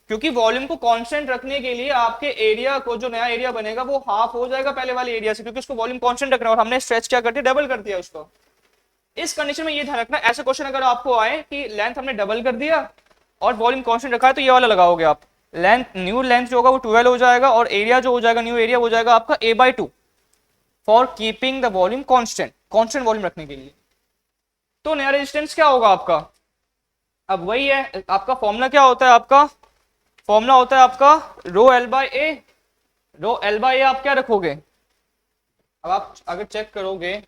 क्योंकि वॉल्यूम को कांस्टेंट रखने के लिए आपके एरिया को, जो नया एरिया बनेगा वो हाफ हो जाएगा पहले वाले एरिया से, क्योंकि उसको वॉल्यूम कांस्टेंट रखना है और हमने स्ट्रेच क्या कर दिया, डबल कर दिया उसको। इस कंडीशन में ये ध्यान रखना, ऐसे क्वेश्चन अगर आपको आए कि लेंथ हमने डबल कर दिया और वॉल्यूम कांस्टेंट रखा है, तो ये वाला लगाओगे आप, लेंथ, न्यू लेंथ जो होगा वो 12 हो जाएगा और एरिया जो हो जाएगा, न्यू एरिया हो जाएगा आपका a/2 for keeping the volume constant, constant volume रखने के लिए। तो नया रेजिस्टेंस क्या होगा आपका, अब वही है आपका फॉर्मूला, क्या होता है आपका फॉर्मूला होता है आपका rho L by A. Rho L by A आप क्या रखोगे, अब आप अगर चेक करोगे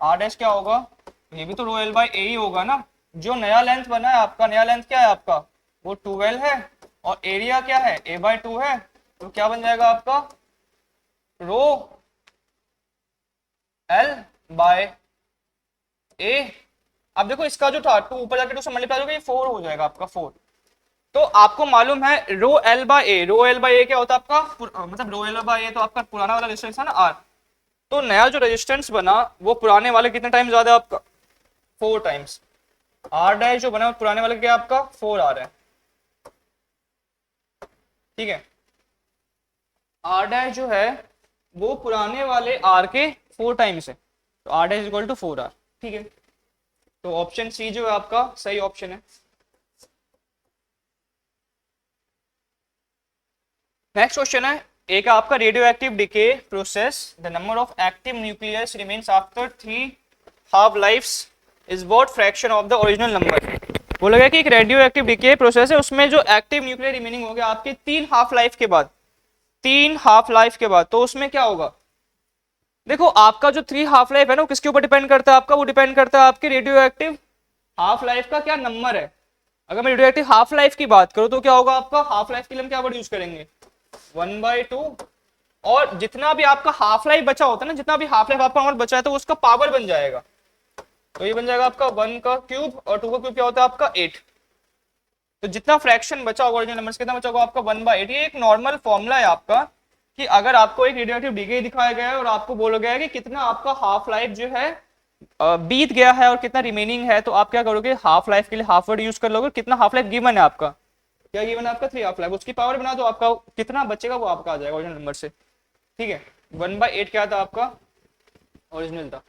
आर डैश क्या होगा, ये भी तो रो एल बाई ए ही होगा ना। जो नया लेंथ बना है आपका, नया लेंथ क्या है आपका, वो 12 है, और एरिया क्या है ए बाई 2 है, तो क्या बन जाएगा आपका रो एल बाय ए। अब देखो इसका जो था 2 ऊपर जाके 2 से मल्टीप्लाई हो गया, ये 4 हो जाएगा आपका 4। तो आपको मालूम है rho L by A, rho L by A क्या होता है आपका, मतलब रो एल बाय ए तो आपका पुराना वाला रेजिस्टेंस है ना आर, तो नया जो रेजिस्टेंस बना वो पुराने वाले कितने टाइम ज्यादा है आपका 4 टाइम्स। आर डैश जो बना वो पुराने वाले क्या आपका 4 आ रहा है, ठीक है। आर डैश जो है वो पुराने वाले आर के 4 टाइम्स है, तो R dash equal to 4 R, ठीक है। तो ऑप्शन सी जो है आपका सही ऑप्शन है। नेक्स्ट क्वेश्चन है एक आपका radio active decay process, the number of active nucleus remains after 3 half lifes is what fraction of the original number. बोला गया कि एक रेडियो एक्टिव डिके प्रोसेस है, उसमें जो एक्टिव न्यूक्लियर रिमेनिंग हो गया आपके 3 हाफ लाइफ के बाद, 3 हाफ लाइफ के बाद, तो उसमें क्या होगा। देखो आपका जो 3 हाफ लाइफ है ना वो किसके ऊपर डिपेंड करता है आपका, वो डिपेंड करता है आपके रेडियो एक्टिव हाफ लाइफ का क्या नंबर है। अगर मैं रेडियो एक्टिव हाफ लाइफ की बात करूं तो क्या होगा आपका, हाफ लाइफ के लिए हम क्या वर्ड यूज करेंगे 1/2, और जितना भी आपका हाफ लाइफ बचा होता है ना, जितना भी हाफ लाइफ आपका बचा है तो उसका पावर बन जाएगा, तो ये बन जाएगा आपका 1 का क्यूब, और 2 का क्यूब क्या होता है आपका 8। तो जितना फ्रैक्शन बचा होगा ओरिजिनल नंबर कितना बचा होगा आपका 1/8। ये एक नॉर्मल फॉर्मूला है आपका कि अगर आपको एक रेडियोएक्टिव डिके दिखाया गया है और आपको बोला गया है कि कितना आपका हाफ लाइफ जो है बीत गया है और कितना रिमेनिंग है, तो आप क्या करोगे हाफ लाइफ के लिए हाफ वर्ड यूज कर लोगे, कितना हाफ लाइफ गिवन है आपका, क्या गिवन है आपका 3 हाफ लाइफ, उसकी पावर बना दो, आपका कितना बचेगा वो आपका आ जाएगा ओरिजिनल नंबर से, ठीक है। 1/8 क्या था आपका ओरिजिनल था।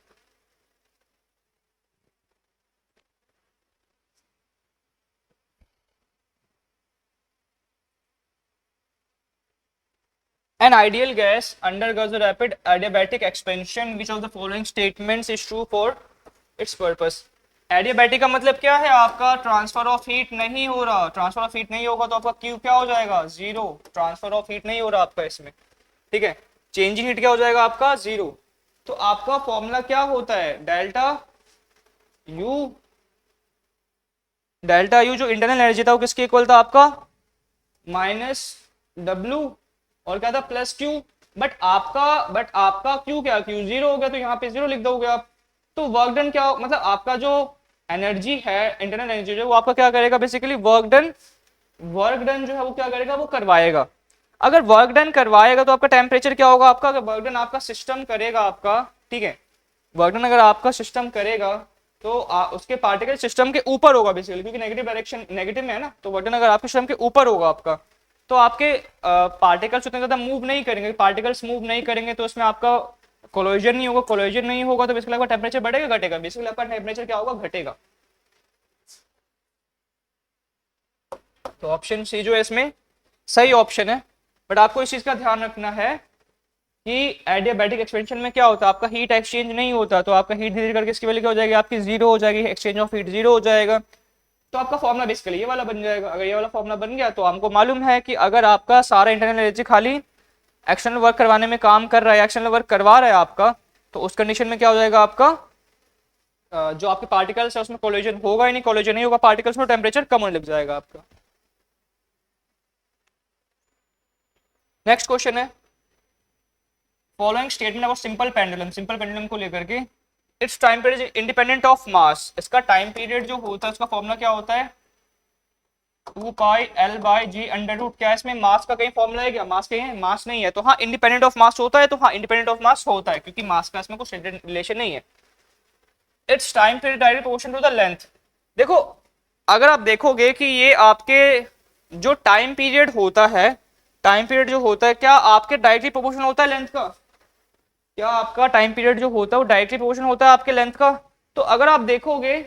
An ideal gas undergoes a rapid adiabatic expansion. Which of the following statements is true for its purpose? Adiabatic का मतलब क्या है आपका, ट्रांसफर ऑफ हीट नहीं हो रहा, ट्रांसफर ऑफ हीट नहीं होगा तो आपका क्यू क्या हो जाएगा 0, ट्रांसफर ऑफ हीट नहीं हो रहा आपका इसमें, ठीक है। चेंजिंग हीट क्या हो जाएगा आपका 0। तो आपका फॉर्मूला क्या होता है डेल्टा यू, डेल्टा यू जो इंटरनल एनर्जी था वो किसके इक्वल था आपका माइनस डब्ल्यू, और क्या था प्लस क्यू। बट आपका क्यू क्या, क्यू 0 हो गया तो यहाँ पे 0 लिख दोगे आप। तो वर्क डन क्या, मतलब आपका जो एनर्जी है इंटरनल एनर्जी जो वो आपका क्या करेगा बेसिकली वर्क डन जो है वो क्या करेगा वो करवाएगा। अगर वर्क डन करवाएगा तो आपका टेम्परेचर क्या होगा आपका, अगर वर्क डन आपका सिस्टम करेगा आपका, ठीक है, वर्क डन अगर आपका सिस्टम करेगा तो उसके पार्टिकल सिस्टम के ऊपर होगा बेसिकली, क्योंकि नेगेटिव डायरेक्शन नेगेटिव में है ना, तो वर्क डन अगर आपके सिस्टम के ऊपर होगा आपका तो आपके पार्टिकल्स उतने ज्यादा मूव नहीं करेंगे, पार्टिकल्स मूव नहीं करेंगे तो उसमें आपका कोलोजन नहीं होगा, कोलोजन नहीं होगा तो बेसिकली आपका टेम्परेचर बढ़ेगा घटेगा, बेसिकली आपका टेम्परेचर क्या होगा घटेगा। तो ऑप्शन सी जो है इसमें सही ऑप्शन है। बट आपको इस चीज का ध्यान रखना है कि एडियाबैटिक एक्सपेंशन में क्या होता है आपका हीट एक्सचेंज नहीं होता, तो आपका हीट धीरे करके इसकी वैल्यू क्या हो जाएगी आपकी 0 हो जाएगी, एक्सचेंज ऑफ हीट 0 हो जाएगा। तो आपका फॉर्मुला बेसिकली ये वाला बन जाएगा। अगर ये वाला फॉर्मुला बन गया तो हमको मालूम है कि अगर आपका सारा इंटरनल एनर्जी खाली एक्सटर्नल वर्क करवाने में काम कर रहा है, एक्सटर्नल वर्क करवा रहा है आपका, तो उस कंडीशन में क्या हो जाएगा आपका जो आपके पार्टिकल्स है उसमें कोलिजन होगा ही नहीं, कोलिजन नहीं होगा पार्टिकल्स में, टेम्परेचर कम होने लग जाएगा आपका। नेक्स्ट क्वेश्चन है following statement about simple pendulum, simple pendulum को लेकर के, it's time period independent of mass, इसका टाइम पीरियड जो होता है उसका फॉर्मूला क्या होता है 2 pi L by g under root. क्या इसमें मास का कहीं फॉर्मूला है क्या, मास कहीं मास नहीं है, तो हाँ इंडिपेंडेंट ऑफ मास होता है, तो हाँ इंडिपेंडेंट ऑफ मास होता है क्योंकि मास का इसमें कुछ रिलेशन नहीं है। It's time period direct proportional to the length. देखो अगर आप देखोगे कि ये आपके जो टाइम पीरियड होता है, टाइम पीरियड जो होता है क्या आपके डायरेक्टली प्रोपोर्शनल होता है लेंथ का, क्या आपका टाइम पीरियड जो होता है वो डायरेक्टली प्रोपोर्शनल होता है आपके लेंथ का। तो अगर आप देखोगे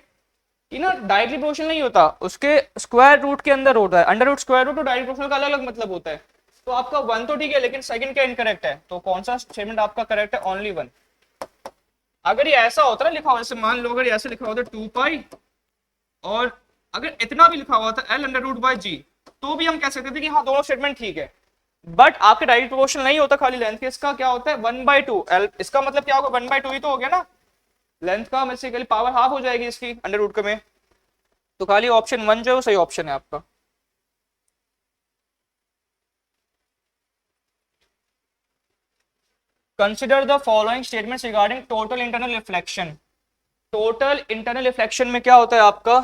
कि ना डायरेक्टली प्रोपोर्शनल नहीं होता, उसके स्क्वायर रूट के अंदर होता है, अंडर रूट स्क्वायर रूट, तो डायरेक्ट प्रोपोर्शनल का अलग अलग मतलब होता है। तो आपका 1 तो ठीक है लेकिन सेकंड क्या इनकरेक्ट है, तो कौन सा स्टेटमेंट आपका करेक्ट है ओनली 1। अगर ये ऐसा होता ना लिखा हो, जैसे मान लो अगर ऐसे लिखा होता 2 पाई और अगर इतना भी लिखा हुआ था L अंडर रूट बाय जी, तो भी हम कह सकते थे कि हाँ दोनों स्टेटमेंट ठीक है। बट आपके डायरेक्ट प्रोपोर्शनल नहीं होता खाली लेंथ के, इसका क्या होता है 1/2 L, इसका मतलब क्या होगा 1/2 ही तो हो गया ना, लेंथ का बेसिकली पावर हाफ हो जाएगी इसकी अंडर रूट का में। तो खाली ऑप्शन 1 जो है वो सही ऑप्शन है आपका। Consider the following statements regarding total internal reflection. Total internal reflection में क्या होता है आपका,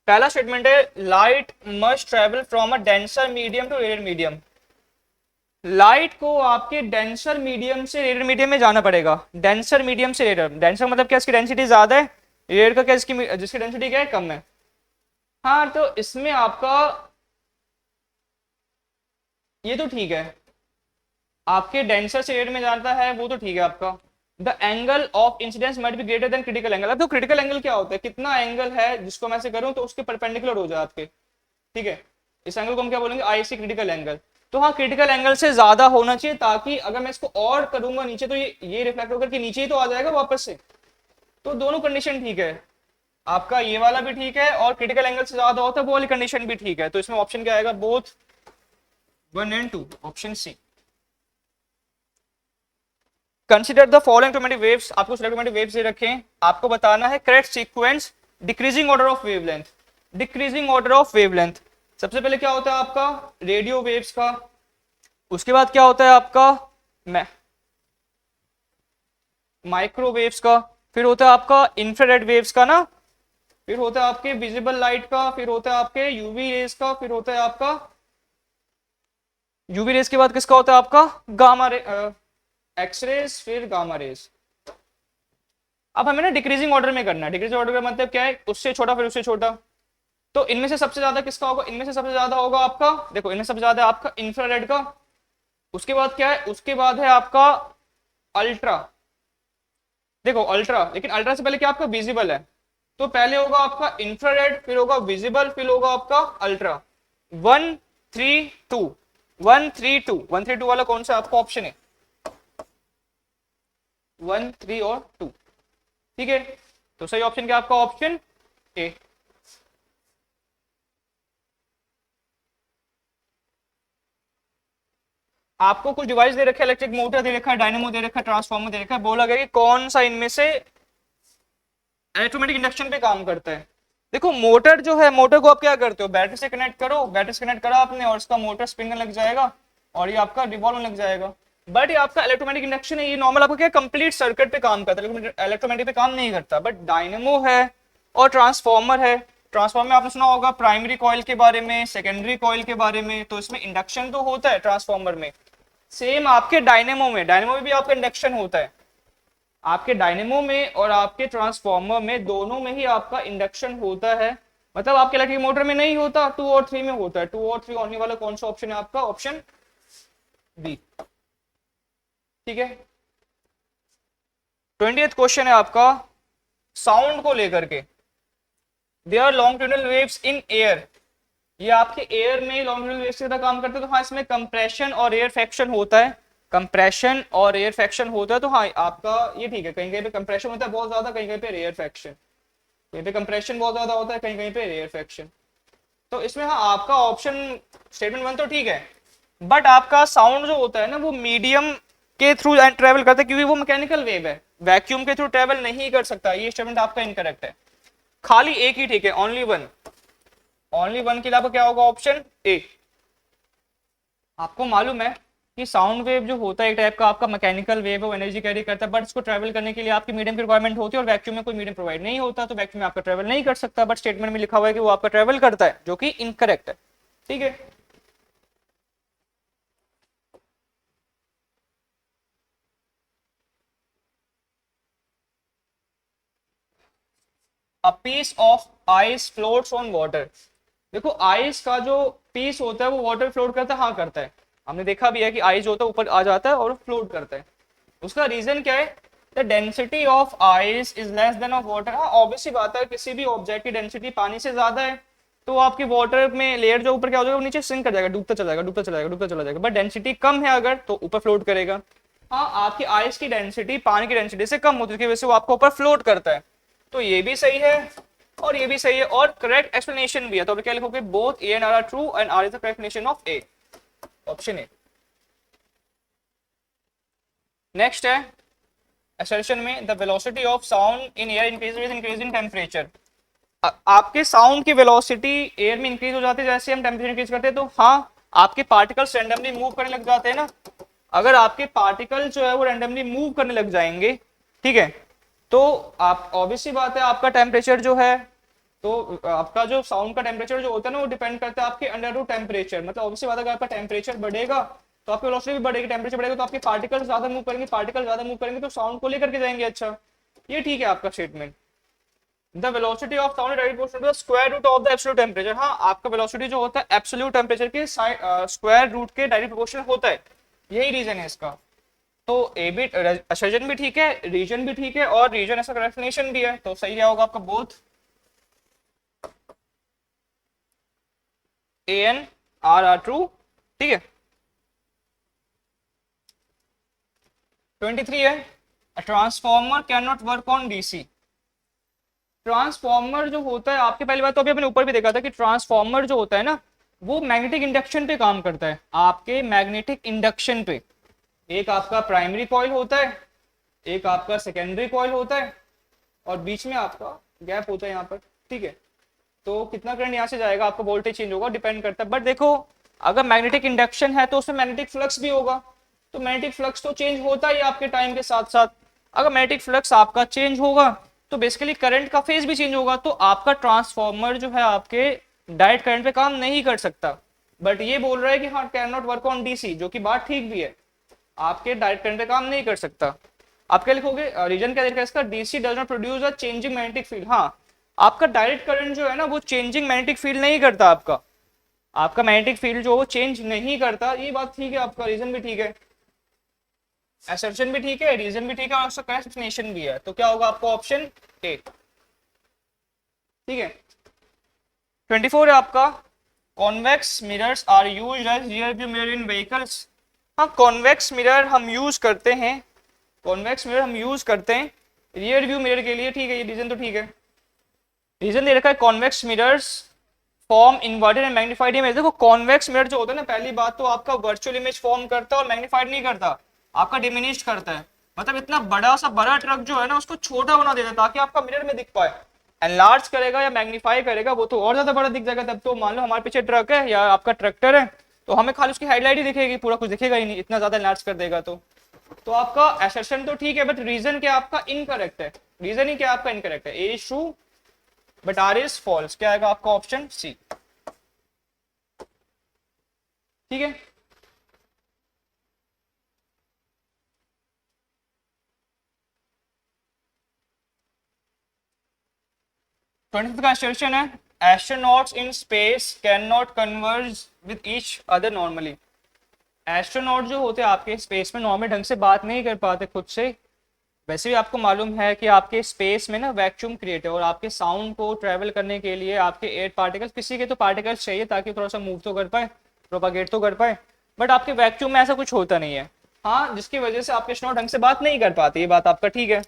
पहला स्टेटमेंट है light must travel from a denser medium to radial medium. Light को आपके डेंसर मीडियम से रेडियल मीडियम में जाना पड़ेगा। डेंसर मीडियम से रेडियल, डेंसर मतलब क्या, इसकी डेंसिटी ज्यादा है, रेडियल का क्या, जिसकी डेंसिटी क्या है कम है। हाँ तो इसमें आपका ये तो ठीक है, आपके डेंसर से रेडियल में जाता है वो तो ठीक है आपका। The angle of incidence must be greater than critical angle. अब तो क्रिटिकल एंगल क्या होता है, कितना एंगल है जिसको मैं से करूं तो उसके परपेंडिकुलर हो जाए आपके, ठीक है। इस एंगल को हम क्या बोलेंगे, आई सी क्रिटिकल एंगल। तो हाँ क्रिटिकल एंगल से ज्यादा होना चाहिए, ताकि अगर मैं इसको और करूंगा नीचे तो ये रिफ्लेक्ट होकर के नीचे ही तो आ जाएगा वापस से। तो दोनों कंडीशन ठीक है, आपका ये वाला भी ठीक है और क्रिटिकल एंगल से ज्यादा होता है वो वाली कंडीशन भी ठीक है। तो इसमें ऑप्शन क्या आएगा, both 1 and 2, option C. Consider the following electromagnetic waves, आपको इलेक्ट्रोमैग्नेटिक वेव्स दे रखे हैं, आपको बताना है correct sequence decreasing order of wavelength. Decreasing order of wavelength, सबसे पहले क्या होता है आपका रेडियो वेव्स का, उसके बाद क्या होता है आपका माइक्रोवेव्स का, फिर होता है आपका इंफ्रारेड वेव्स का ना, फिर होता है आपके विजिबल लाइट का, फिर होता है आपके यूवी रेज का, फिर होता है आपका यूवी रेज के बाद किसका होता है आपका गामा रे, एक्सरेज, फिर गामा रेज। अब हमें ना डिक्रीजिंग ऑर्डर में करना है। डिक्रीजिंग ऑर्डर का मतलब क्या है, उससे छोटा फिर उससे छोटा। तो इनमें से सबसे ज्यादा किसका होगा, इनमें से सबसे ज्यादा होगा आपका, देखो इनमें सबसे ज्यादा आपका इंफ्रारेड का, उसके बाद क्या है, उसके बाद है आपका अल्ट्रा। देखो अल्ट्रा, लेकिन अल्ट्रा से पहले क्या आपका विजिबल है, तो पहले होगा आपका इंफ्रारेड, फिर होगा विजिबल, फिर होगा आपका अल्ट्रा। 1 3 2, 1 3 2, 1 3 2 वाला कौन सा आपका ऑप्शन है, 1 3 और 2, ठीक है। तो सही ऑप्शन क्या आपका ऑप्शन ए। आपको कुछ डिवाइस दे रखा है, इलेक्ट्रिक मोटर दे रखा है, डायनेमो दे रखा है, ट्रांसफार्मर दे रखा है, बोला गया कि कौन सा इनमें से इलेक्ट्रोमैग्नेटिक इंडक्शन पे काम करता है। देखो मोटर जो है, मोटर को आप क्या करते हो, बैटरी से कनेक्ट करो, बैटरी से कनेक्ट करा आपने और इसका मोटर स्पिन लग जाएगा और ये आपका रिवॉल्व लग जाएगा। बट ये आपका इलेक्ट्रोमैग्नेटिक इंडक्शन है, ये नॉर्मल आपको क्या कंप्लीट सर्किट पे काम करता है, इलेक्ट्रोमैग्नेटिक पे काम नहीं करता। बट डायनेमो है और ट्रांसफार्मर है, ट्रांसफार्मर में आपने सुना होगा प्राइमरी कॉइल के बारे में, सेकेंडरी कॉइल के बारे में, तो इसमें इंडक्शन तो होता है ट्रांसफार्मर में। सेम आपके डायनेमो में भी आपका इंडक्शन होता है। आपके डायनेमो में और आपके ट्रांसफार्मर में दोनों में ही आपका इंडक्शन होता है। मतलब आपके इलेक्ट्रिक मोटर में नहीं होता, 2 और 3 में होता है। 2 और 3 होने वाला कौन सा ऑप्शन है आपका, ऑप्शन बी, ठीक है। 20th क्वेश्चन है आपका साउंड को लेकर के, they are longitudinal waves in air. ये आपके एयर में लॉन्गिट्यूडिनल वेव्स की तरह काम करते हैं। तो हाँ इसमें कंप्रेशन और एयर फ्रैक्शन होता है, कंप्रेशन और एयर फ्रैक्शन होता है। तो हाँ आपका ये ठीक है, कहीं कहीं पे कंप्रेशन होता है बहुत ज्यादा, कहीं कहीं पे एयर फ्रैक्शन, कहीं पे कंप्रेशन बहुत ज्यादा होता है, कहीं कहीं पे एयर फ्रैक्शन। तो इसमें हाँ आपका ऑप्शन स्टेटमेंट 1 तो ठीक है, बट आपका साउंड जो होता है ना वो मीडियम के थ्रू ट्रेवल करता है, क्योंकि वो मैकेनिकल वेव है, वैक्यूम के थ्रू ट्रेवल नहीं कर सकता। ये स्टेटमेंट आपका इनकरेक्ट है, खाली एक ही ठीक है, ओनली वन, ओनली वन के लिए आपका क्या होगा, ऑप्शन ए। आपको मालूम है कि साउंड वेव जो होता है एक टाइप का आपका मैकेनिकल वेव है, वो एनर्जी कैरी करता है, बट इसको ट्रैवल करने के लिए आपकी मीडियम की रिक्वायरमेंट होती है और वैक्यूम में कोई मीडियम प्रोवाइड नहीं होता, तो वैक्यूम में आपका ट्रैवल नहीं कर सकता। बट स्टेटमेंट में लिखा हुआ है कि वो आपका ट्रैवल करता है, जो कि इनकरेक्ट है, ठीक है। A piece of ice floats on water। देखो आइस का जो पीस होता है वो वाटर फ्लोट करता है, हाँ करता है। हमने देखा भी है कि आइस जो होता है ऊपर आ जाता है और फ्लोट करता है। उसका रीजन क्या है, the density of ice is less than of water. हाँ ऑब्वियसली बात है, किसी भी ऑब्जेक्ट की डेंसिटी पानी से ज्यादा है तो आपकी वाटर में लेयर जो ऊपर क्या हो जाएगा, वो नीचे सिंक कर जाएगा, डूबता चला जाएगा, डूबता चला जाएगा, डूबता चला जाएगा। बट डेंसिटी कम है अगर तो ऊपर फ्लोट करेगा। हाँ आपकी आइस की डेंसिटी पानी की डेंसिटी से कम होती है, उसकी वजह से वो आपको ऊपर फ्लोट करता है। तो ये भी सही है और ये भी सही है और करेक्ट एक्सप्लेनेशन भी है। तो क्या लिखोगे, both A and R are true and R is the correct explanation of A, option A. Next है assertion में the velocity of sound in air increases with increase in temperature। आपके sound की velocity air में increase हो जाती है जैसे हम टेम्परेचर इंक्रीज करते हैं। तो हाँ, आपके पार्टिकल्स रैंडमली मूव करने लग जाते हैं ना। अगर आपके पार्टिकल जो है वो रैंडमली मूव करने लग जाएंगे, ठीक है, तो आप ऑब्वियसली बात है आपका टेम्परेचर जो है, तो आपका जो साउंड का टेम्परेचर जो होता है ना वो डिपेंड करता है आपके अंडर रूट टेम्परेचर। मतलब ऑब्वियसली बात है अगर आपका टेम्परेचर बढ़ेगा तो आपकी वेलोसिटी भी बढ़ेगी, टेम्परेचर बढ़ेगा तो आपके पार्टिकल ज्यादा मूव करेंगे, पार्टिकल ज्यादा मूव करेंगे तो साउंड को लेकर के जाएंगे। अच्छा, ये ठीक है आपका statement. The velocity of sound direct proportional to the square root of the absolute temperature. हाँ, आपका वेलोसिटी जो होता है एब्सोल्यूट टेम्परेचर के स्क्वायर रूट के डायरेक्ट प्रोपोर्शनल होता है, यही रीजन है इसका। तो ए भी असर्जन भी ठीक है, रीजन भी ठीक है और रीजन ऐसा डेफिनेशन भी है, तो सही क्या होगा आपका, both A and R are true, ठीक है। 23 है, transformer can not work on DC. Transformer जो होता है, आपके पहली बात तो अभी अपने ऊपर भी देखा था कि ट्रांसफॉर्मर जो होता है ना वो मैग्नेटिक इंडक्शन पे काम करता है, आपके मैग्नेटिक इंडक्शन पे। एक आपका प्राइमरी कॉइल होता है, एक आपका सेकेंडरी कॉइल होता है और बीच में आपका गैप होता है यहाँ पर, ठीक है। तो कितना करंट यहाँ से जाएगा, आपका वोल्टेज चेंज होगा, डिपेंड करता है। बट देखो, अगर मैग्नेटिक इंडक्शन है तो उसमें मैग्नेटिक फ्लक्स भी होगा, तो मैग्नेटिक फ्लक्स तो चेंज होता ही आपके टाइम के साथ साथ। अगर मैग्नेटिक फ्लक्स आपका चेंज होगा तो बेसिकली करंट का फेज भी चेंज होगा, तो आपका ट्रांसफॉर्मर जो है आपके डायरेक्ट करंट पे काम नहीं कर सकता। बट ये बोल रहा है कि हाँ can not work on DC, जो कि बात ठीक भी है, आपके डायरेक्ट करंट पे काम नहीं कर सकता। आप क्या लिखोगे, रीजन क्या देखा इसका, DC does not produce a changing magnetic field. हाँ, आपका डायरेक्ट करंट जो है ना वो चेंजिंग मैग्नेटिक फील्ड नहीं करता, आपका मैग्नेटिक फील्ड जो वो चेंज नहीं करता, ये बात ठीक है, आपका रीजन भी ठीक है, असर्शन भी ठीक है, रीजन भी ठीक है और उसका करेक्ट एक्सप्लेनेशन भी है। तो क्या होगा आपका ऑप्शन ए, ठीक है। 24 है आपका, convex mirrors are used as rear view mirror in vehicles. हाँ, कॉन्वेक्स मिरर हम यूज करते हैं, कॉन्वेक्स मिरर हम यूज करते हैं रियर व्यू मिरर के लिए, ठीक है, ये रीजन तो ठीक है। रीजन दे रखा है convex mirrors form inverted and magnified image. देखो कॉन्वेक्स मिरर जो होता है ना, पहली बात तो आपका वर्चुअल इमेज फॉर्म करता है और मैग्नीफाइड नहीं करता, आपका डिमिनिश्ड करता है। मतलब इतना बड़ा ट्रक जो है ना उसको छोटा बना देता है ताकि आपका मिरर में दिख पाए। एनलार्ज करेगा या मैग्नीफाई करेगा वो तो और ज्यादा बड़ा दिख जाएगा। तब तो मान लो हमारे पीछे ट्रक है या आपका ट्रैक्टर है तो हमें खाली उसकी हेडलाइट ही दिखेगी, पूरा कुछ दिखेगा ही नहीं, इतना ज्यादा एनलार्ज कर देगा। तो आपका असर्शन तो ठीक है बट रीजन क्या आपका इनकरेक्ट है, रीजन ही क्या आपका इनकरेक्ट है। A is true but R is false, क्या आएगा आपका ऑप्शन सी, ठीक है। ट्वेंटी का assertion है, astronauts in space can not converge with each other normally. Astronaut जो होते हैं आपके स्पेस में नॉर्मल ढंग से बात नहीं कर पाते खुद से। वैसे भी आपको मालूम है कि आपके स्पेस में ना वैक्यूम क्रिएट है और आपके साउंड को ट्रेवल करने के लिए आपके एयर पार्टिकल्स, किसी के तो पार्टिकल्स चाहिए ताकि थोड़ा सा मूव तो कर पाए, प्रोपागेट तो कर पाए। बट आपके वैक्यूम में ऐसा कुछ होता नहीं है, हाँ, जिसकी वजह से आपके एस्ट्रोनॉट ढंग से बात नहीं कर पाते, ये बात आपका ठीक है।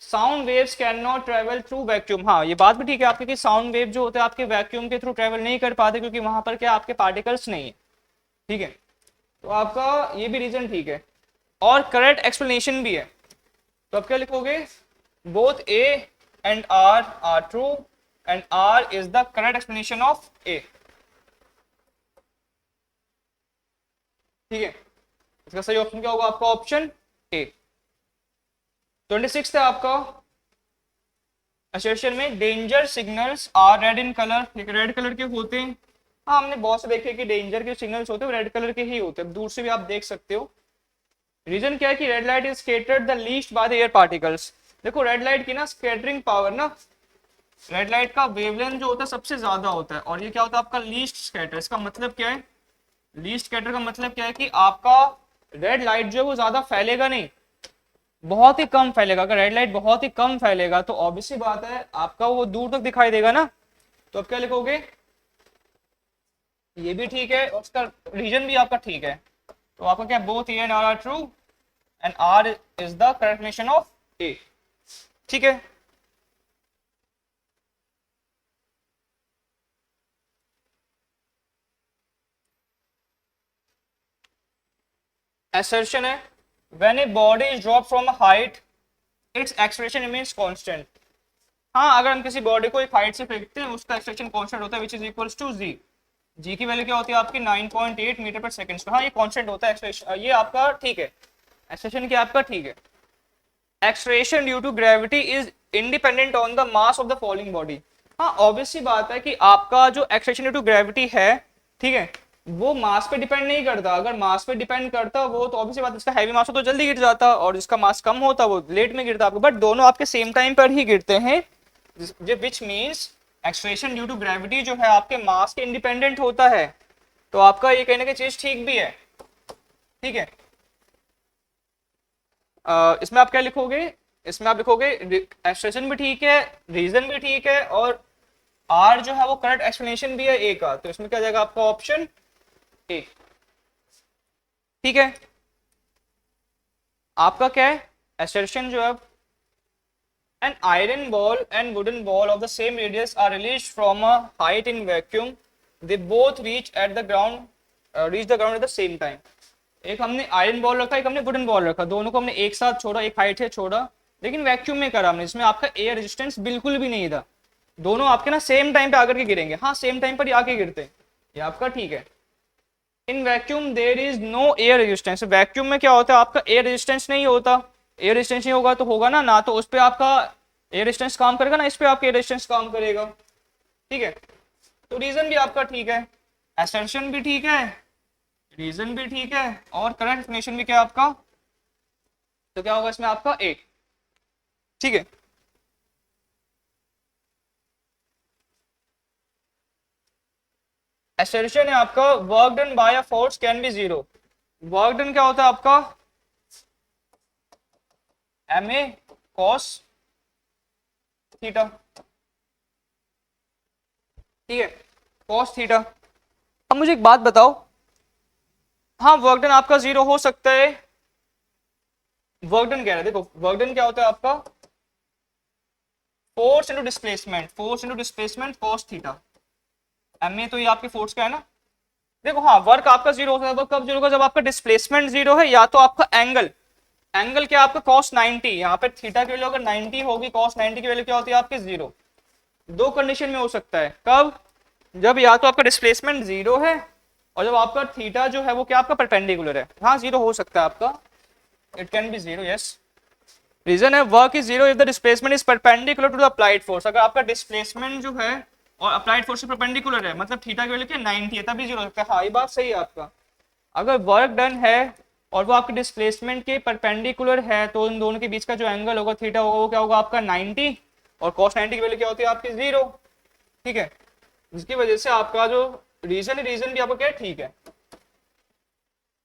Sound waves can not travel through vacuum, हाँ ये बात भी ठीक है आपकी कि साउंड वेव जो होते हैं आपके वैक्यूम के थ्रू ट्रेवल नहीं कर पाते क्योंकि वहां पर क्या आपके पार्टिकल्स नहीं है, ठीक है। तो आपका ये भी रीजन ठीक है और करेक्ट एक्सप्लेनेशन भी है। तो आप क्या लिखोगे, both A and R are true and R is the correct explanation of A, ठीक है। इसका सही ऑप्शन क्या होगा आपका ऑप्शन ए। 26 है आपका, असर्शन में danger signals are red in colour, red colour के होते हैं। हाँ, हमने बहुत से देखे कि डेंजर के सिग्नल्स होते हैं रेड कलर के ही होते हैं, दूर से भी आप देख सकते हो। रीजन क्या है कि red light is scattered the least by the air particles. देखो रेड लाइट की ना स्कैटरिंग पावर ना, रेड लाइट का वेवलेंथ जो होता है सबसे ज्यादा होता है और ये क्या होता है आपका लीस्ट स्कैटर। इसका मतलब क्या है, लीस्ट स्कैटर का मतलब क्या है कि आपका रेड लाइट जो है वो ज्यादा फैलेगा नहीं, बहुत ही कम फैलेगा। अगर रेड लाइट बहुत ही कम फैलेगा तो ऑब्वियसली बात है आपका वो दूर तक दिखाई देगा ना। तो आप क्या लिखोगे, ये भी ठीक है और उसका रीजन भी आपका ठीक है। तो आपका क्या, both A and R are true and R is the correct explanation of A, ठीक है। assertion है when a body is dropped from a height its acceleration remains constant। हाँ, अगर हम किसी बॉडी को एक हाइट से फेंकते हैं उसका एक्सेलेरेशन कांस्टेंट होता है विच इज इक्वल्स टू जी। जी की वैल्यू क्या होती है आपकी 9.8 मीटर पर सेकंड। हाँ, ये कांस्टेंट होता है एक्सेलेरेशन, ये आपका ठीक है। एक्सेलेरेशन क्या आपका ठीक है। Acceleration due to gravity is independent on the mass of the falling body. हाँ, ऑब्वियस सी बात है कि आपका जो एक्सेलरेशन ड्यू टू ग्रेविटी है, ठीक है, वो मास पे डिपेंड नहीं करता। अगर मास पे डिपेंड करता वो तो ऑब्वियस बात, इसका हैवी मास हो तो जल्दी गिर जाता और जिसका मास कम होता वो लेट में गिरता आपको, बट दोनों आपके सेम टाइम पर ही गिरते हैं, which means acceleration due to gravity जो है आपके मास के इंडिपेंडेंट होता है। तो आपका ये कहने की चीज ठीक भी है, ठीक है। इसमें आप क्या लिखोगे, इसमें आप लिखोगे एक्सप्रेशन भी ठीक है, रीजन भी ठीक है, और आर जो है वो करेक्ट एक्सप्लेनेशन भी है ए का। तो इसमें क्या जाएगा आपका ऑप्शन ए, ठीक है। आपका क्या है assertion जो है an iron ball and wooden ball of the same radius are released from a height in vacuum, they both reach the ground at the same time। एक हमने आयरन बॉल रखा, एक हमने वुडन बॉल रखा, दोनों को हमने एक साथ छोड़ा, एक हाइट है छोड़ा, लेकिन वैक्यूम में करा हमने। इसमें आपका एयर रेजिस्टेंस बिल्कुल भी नहीं था, दोनों आपके ना सेम टाइम पे आकर के गिरेंगे। हाँ, सेम टाइम पर ही आके गिरते हैं, ये आपका ठीक है। In vacuum there is no air resistance. Vacuum में क्या होता है आपका एयर रेजिस्टेंस नहीं होता। एयर रेजिस्टेंस नहीं होगा तो होगा ना तो उस पर आपका एयर रेजिस्टेंस काम करेगा ना इस पे आपका एयर रेजिस्टेंस काम करेगा, ठीक है। तो रीजन भी आपका ठीक है, असर्शन भी ठीक है, रीजन भी ठीक है, और करंट एक्सप्लेनेशन भी क्या है आपका। तो क्या होगा इसमें आपका ए, ठीक है। assertion है आपका work done by a force can be zero. Work done क्या होता है आपका एम ए कॉस थीटा, ठीक है, कॉस थीटा। अब मुझे एक बात बताओ, हाँ वर्क डन आपका जीरो हो सकता है। वर्क डन कह रहा है, देखो वर्क डन क्या होता है आपका force into displacement, force into displacement cos theta. M A तो ये आपके फोर्स का है ना। देखो हाँ, वर्क आपका जीरो होता है, वर्क कब जीरो होगा जब आपका डिस्प्लेसमेंट जीरो है, या तो आपका एंगल, एंगल क्या आपका cos 90, यहाँ पे थीटा की वैल्यू अगर 90 होगी cos 90 की वैल्यू क्या होती है आपकी जीरो। दो कंडीशन में हो सकता है, कब, जब या तो आपका डिस्प्लेसमेंट जीरो है और जब आपका थीटा जो है वो क्या आपका परपेंडिकुलर है। हाँ जीरो हो सकता है आपका, it can be zero, yes. Reason है work is zero if the displacement is perpendicular to the applied force. अगर आपका डिस्प्लेसमेंट जो है और अप्लाइड फोर्स से परपेंडिकुलर है, मतलब थीटा की वैल्यू क्या 90 है, तभी जीरो हो सकता है। हाँ ये बात सही है आपका। अगर वर्क डन है और वो आपके डिस्प्लेसमेंट के परपेंडिकुलर है तो उन दोनों के बीच का जो एंगल होगा थीटा होगा वो क्या होगा आपका 90, और cos 90 की वैल्यू क्या होती है आपकी जीरो, ठीक है। जिसकी वजह से आपका जो रीजन है, रीजन भी आपका क्या ठीक है,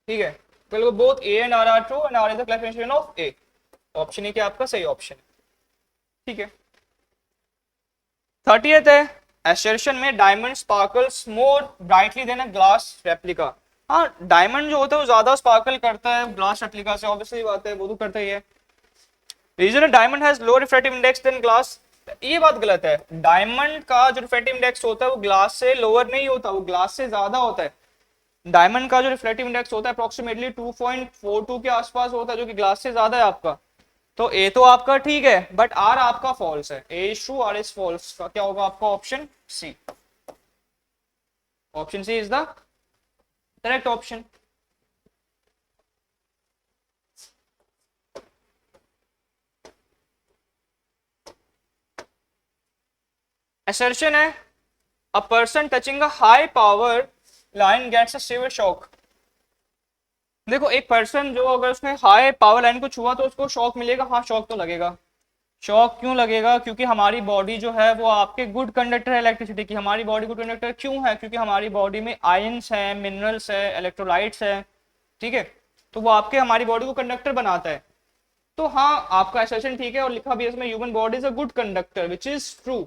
ठीक है। बिल्कुल both A and R are true and R is the classification of A. Option A क्या आपका सही ऑप्शन है, ठीक है। 30th है assertion में diamond sparkles more brightly than a glass replica. हाँ, डायमंड जो होता है वो ज्यादा स्पार्कल करता है ग्लास रेप्लिका से, ऑब्वियसली बात है, वो तो करता ही है। रीजन है diamond has low refractive index than glass. ये बात गलत है, डायमंड का जो रिफ्रैक्टिव इंडेक्स होता है वो ग्लास से लोअर नहीं होता, वो ग्लास से ज्यादा होता है। डायमंड का जो रिफ्रैक्टिव इंडेक्स होता है अप्रोक्सीमेटली 2.42 के आसपास होता है, जो कि ग्लास से ज्यादा है आपका। तो ए तो आपका ठीक है, बट आर आपका फॉल्स है। A is true, R is false. का क्या होगा आपका option C. Option C is the correct option. assertion है a person touching a high power line gets a severe shock। देखो एक पर्सन जो अगर उसने हाई पावर लाइन को छुआ तो उसको शॉक मिलेगा। हाँ शॉक तो लगेगा। शॉक क्यों लगेगा, क्योंकि हमारी बॉडी जो है वो आपके गुड कंडक्टर है इलेक्ट्रिसिटी की। हमारी बॉडी गुड कंडक्टर क्यों है, क्योंकि हमारी बॉडी में आयंस है, मिनरल्स है, इलेक्ट्रोलाइट्स है, ठीक है। तो वो आपके हमारी बॉडी को कंडक्टर बनाता है। तो हाँ आपका एसेशन ठीक है, और लिखा भी है इसमें human body is a good conductor which is true.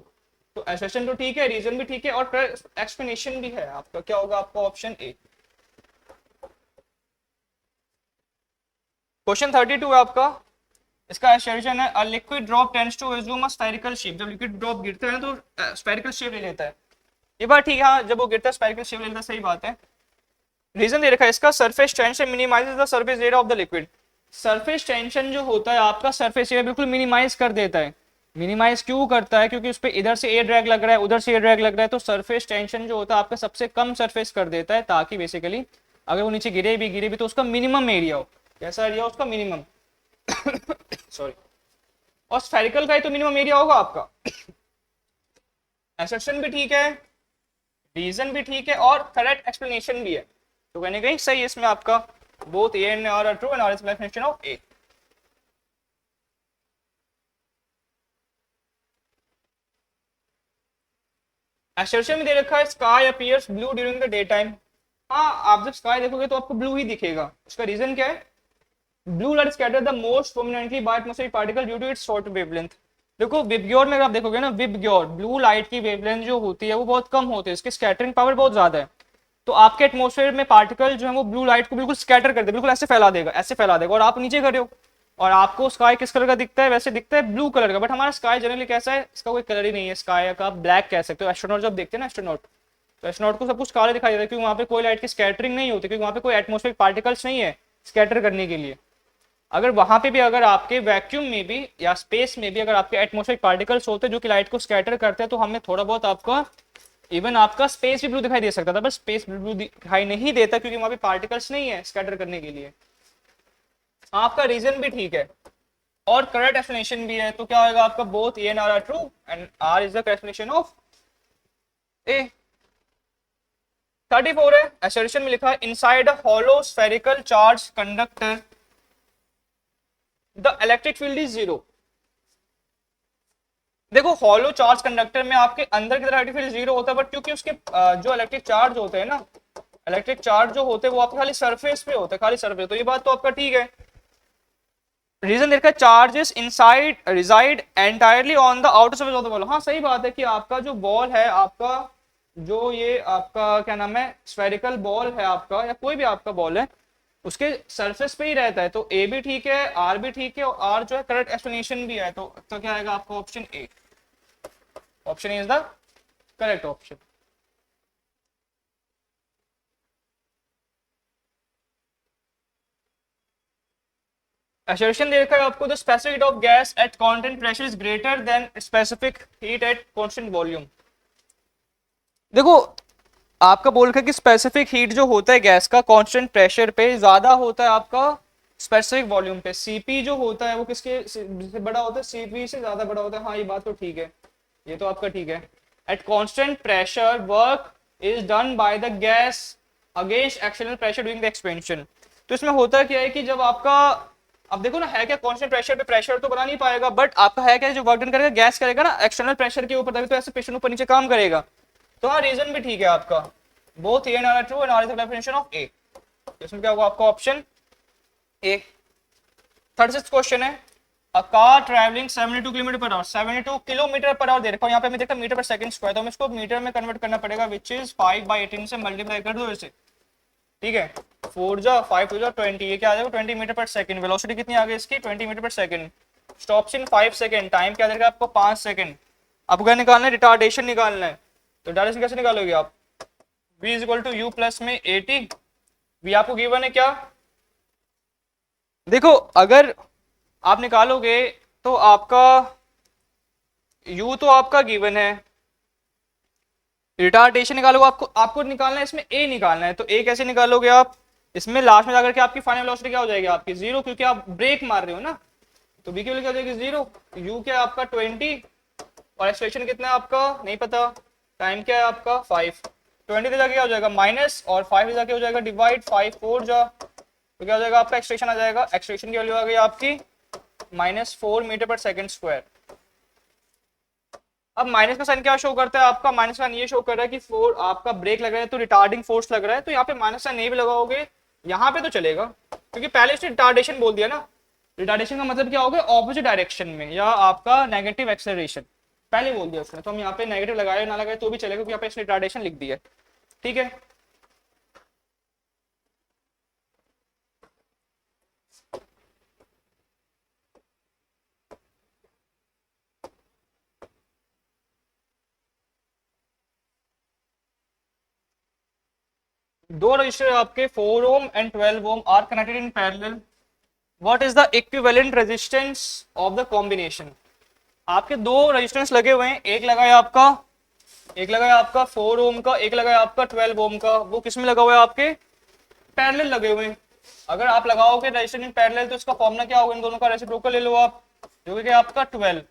तो एसेशन तो ठीक है, रीजन भी ठीक है, और एक्सप्लेनेशन भी है। आपका क्या होगा आपका ऑप्शन ए। क्वेश्चन 32 है आपका, इसका एसेशन है a liquid drop tends to assume a spherical shape. जब लिक्विड ड्रॉप गिरता है तो स्फेरिकल शेप ले लेता है। ये बात ठीक है, हाँ जब वो गिरता है स्फेरिकल शेप ले लेता है, सही बात है। रीजन दे रखा है इसका, surface tension minimises the surface area of the liquid. Surface tension जो होता है आपका सरफेस एरिया बिल्कुल मिनिमाइज कर देता है। मिनिमाइज क्यों करता है? क्योंकि उस पर इधर से एयर ड्रैग लग रहा है, उधर से एयर ड्रैग लग रहा है, तो सरफेस टेंशन जो होता है आपका सबसे कम सरफेस कर देता है, ताकि बेसिकली अगर वो नीचे गिरे भी तो उसका मिनिमम एरिया हो। कैसा एरिया हो उसका? मिनिमम। सॉरी। और स्फेरिकल का ही तो मिनिमम एरिया होगा आपका। असर्शन भी ठीक है, रीजन भी ठीक है, और करेक्ट एक्सप्लेनेशन भी है, तो कहीं कहीं सही है इसमें आपका। Both A and R true and R is explanation of A. Assertion में दे रखा है sky appears blue during the day time. हाँ, आप जब स्काई देखोगे तो आपको ब्लू ही दिखेगा। उसका रीजन क्या है? Blue light scatter the most prominently by atmospheric particle due to its short wavelength. देखो विबग्योर में अगर आप देखोगे ना, विबग्योर ब्लू लाइट की वेवलेंथ जो होती है वो बहुत कम होती है, इसकी स्कैटरिंग पावर बहुत ज्यादा है। तो आपके एटमॉस्फेयर में पार्टिकल जो है वो ब्लू लाइट को बिल्कुल स्कैटर कर दे, बिल्कुल ऐसे फैला देगा, ऐसे फैला देगा, और आप नीचे खड़े हो और आपको स्काई किस कलर का दिखता है? वैसे दिखता है ब्लू कलर का। बट हमारा स्काई जनरली कैसा है? इसका कोई कलर ही नहीं है, स्काई का ब्लैक कह सकते हो। एस्ट्रोनॉट जब देखते हैं ना, एस्ट्रोनॉट, तो एस्ट्रोनॉट को सब कुछ काला दिखाई देता है, क्योंकि वहाँ पे कोई लाइट की स्कैटरिंग नहीं होती, क्योंकि वहाँ पे कोई एटमॉस्फेरिक पार्टिकल्स नहीं है स्कैटर करने के लिए। अगर वहां पे भी अगर आपके वैक्यूम में भी या स्पेस में भी अगर आपके एटमॉस्फेरिक पार्टिकल्स होते हैं जो कि लाइट को स्कैटर करते हैं, तो हमें थोड़ा बहुत आपका इवन आपका स्पेस भी ब्लू दिखाई दे सकता था, बस स्पेस ब्लू दिखाई नहीं देता क्योंकि वहां पे पार्टिकल्स नहीं है स्कैटर करने के लिए। आपका रीजन भी ठीक है और करेक्ट एक्सप्लेनेशन भी है, तो क्या होगा आपका? Both A and R are true and R is the correct explanation of A. 34 है, असर्शन में लिखा है inside a hollow spherical charge conductor the electric field is zero. देखो हॉलो चार्ज कंडक्टर में आपके अंदर की तरफ इलेक्ट्रिक फील्ड जीरो होता है, बट क्योंकि उसके जो इलेक्ट्रिक चार्ज होते हैं ना, इलेक्ट्रिक चार्ज जो होते हैं वो आपके खाली सरफेस पे होते हैं, खाली सरफेस। तो ये बात तो आपका ठीक है। रीजन देखा, charges inside reside entirely on the outer surface of the ball. हाँ सही बात है कि आपका जो बॉल है आपका, जो ये आपका क्या नाम है, स्फेरिकल बॉल है आपका, या कोई भी आपका बॉल है, उसके सरफेस पे ही रहता है। तो ए भी ठीक है, आर भी ठीक है, और आर जो है करेक्ट एक्सप्लेनेशन भी है। तो क्या आएगा आपका? Option A. Option is the correct option. assertion दे रखा है आपको, the specific heat of gas at constant pressure is greater than specific heat at constant volume. देखो आपका बोल रखा है कि स्पेसिफिक हीट जो होता है गैस का कांस्टेंट प्रेशर पे ज्यादा होता है आपका स्पेसिफिक वॉल्यूम पे। सीपी जो होता है वो किसके से बड़ा होता है? सीपी से ज्यादा बड़ा होता है। हाँ ये बात तो ठीक है, ये तो आपका ठीक है। At constant pressure work is done by the gas against external pressure during the expansion. तो इसमें होता क्या है कि जब आपका, अब देखो ना, है क्या, कांस्टेंट प्रेशर पे प्रेशर तो बना नहीं पाएगा, बट आपका है क्या, जो वर्क डन करेगा गैस करेगा ना एक्सटर्नल प्रेशर के ऊपर, तभी तो ऐसे पिस्टन ऊपर नीचे काम करेगा। तो हाँ रीजन भी ठीक है आपका, both A and R true and R is the definition of A. इसमें क्या होगा आपका? Option A. 36 क्वेश्चन है, a car travelling 72 kilometre per hour, 72 kilometre per hour दे रखा हूं, यहाँ पे हमें देखा मीटर पर सेकंड स्क्वायर, तो हमें इसको मीटर में कन्वर्ट करना पड़ेगा, विच इज 5/18 से मल्टीप्लाई कर दो इसे, ठीक है। 4 जा 5 2 जा 20, ये क्या आ जाएगा? 20 मीटर पर सेकंड। वेलोसिटी कितनी आ गई इसकी? 20 मीटर पर सेकंड। स्टॉप्स इन 5 सेकंड, टाइम क्या देगा आपको? 5 सेकंड। आपको क्या निकालना है? रिटार्डेशन निकालना है। तो रिटार्डेशन कैसे निकालोगे आप? v is equal to u plus में 80, v आपको गिवन है क्या? देखो अगर आप निकालोगे तो आपका u तो आपका गिवन है, रिटार्डेशन निकालोगे, आपको आपको निकालना है इसमें a निकालना है। तो a कैसे निकालोगे आप? इसमें लास्ट में जाकर के आपकी फाइनल वेलोसिटी क्या हो जाएगी आपकी? 0, क्योंकि आप ब्रेक मार रहे हो ना, तो b की वैल्यू क्या हो जाएगी? 0। u क्या है आपका? 20, और एक्सलेशन कितना है आपका? नहीं पता। टाइम क्या है आपका? 5। 20 से जाके क्या हो जाएगा? माइनस, और 5 से जाके हो जाएगा डिवाइड, 5 4 जा, तो क्या हो जाएगा आपका? एक्सलेशन आ जाएगा। एक्सलेशन की वैल्यू आ गई आपकी -4 मीटर पर सेकंड स्क्वायर। अब माइनस का साइन क्या शो करता है आपका? माइनस का साइन ये शो कर रहा है कि 4 आपका ब्रेक लग रहा है, तो रिटार्डिंग फोर्स लग रहा है। तो यहाँ पे माइनस साइन नहीं भी लगाओगे यहाँ पे तो चलेगा, क्योंकि पहले इसने रिटार्डेशन बोल दिया ना। रिटार्डेशन का मतलब क्या होगा? ऑपोजिट डायरेक्शन में, या आपका नेगेटिव एक्सेलरेशन पहले बोल दिया उसने। तो हम यहाँ पे नेगेटिव लगाए ना लगाए तो भी चलेगा, क्योंकि यहाँ पे इसने रिटार्डेशन लिख दी है, ठीक है। दो रजिस्टर आपके 4 ohm and 12 ohm are connected in parallel, what is the equivalent resistance of the combination. आपके दो रेजिस्टेंस लगे हुए हैं, एक लगा है आपका 4 ओम का, एक लगा है आपका 12 ओम का, वो किस में लगा हुआ है, आपके पैरेलल लगे हुए हैं। अगर आप लगाओगे रेजिस्टेंस इन पैरेलल तो इसका फॉर्मूला क्या होगा, इन दोनों का रेसिप्रोकल ले लो आप, जो कि आपका 12,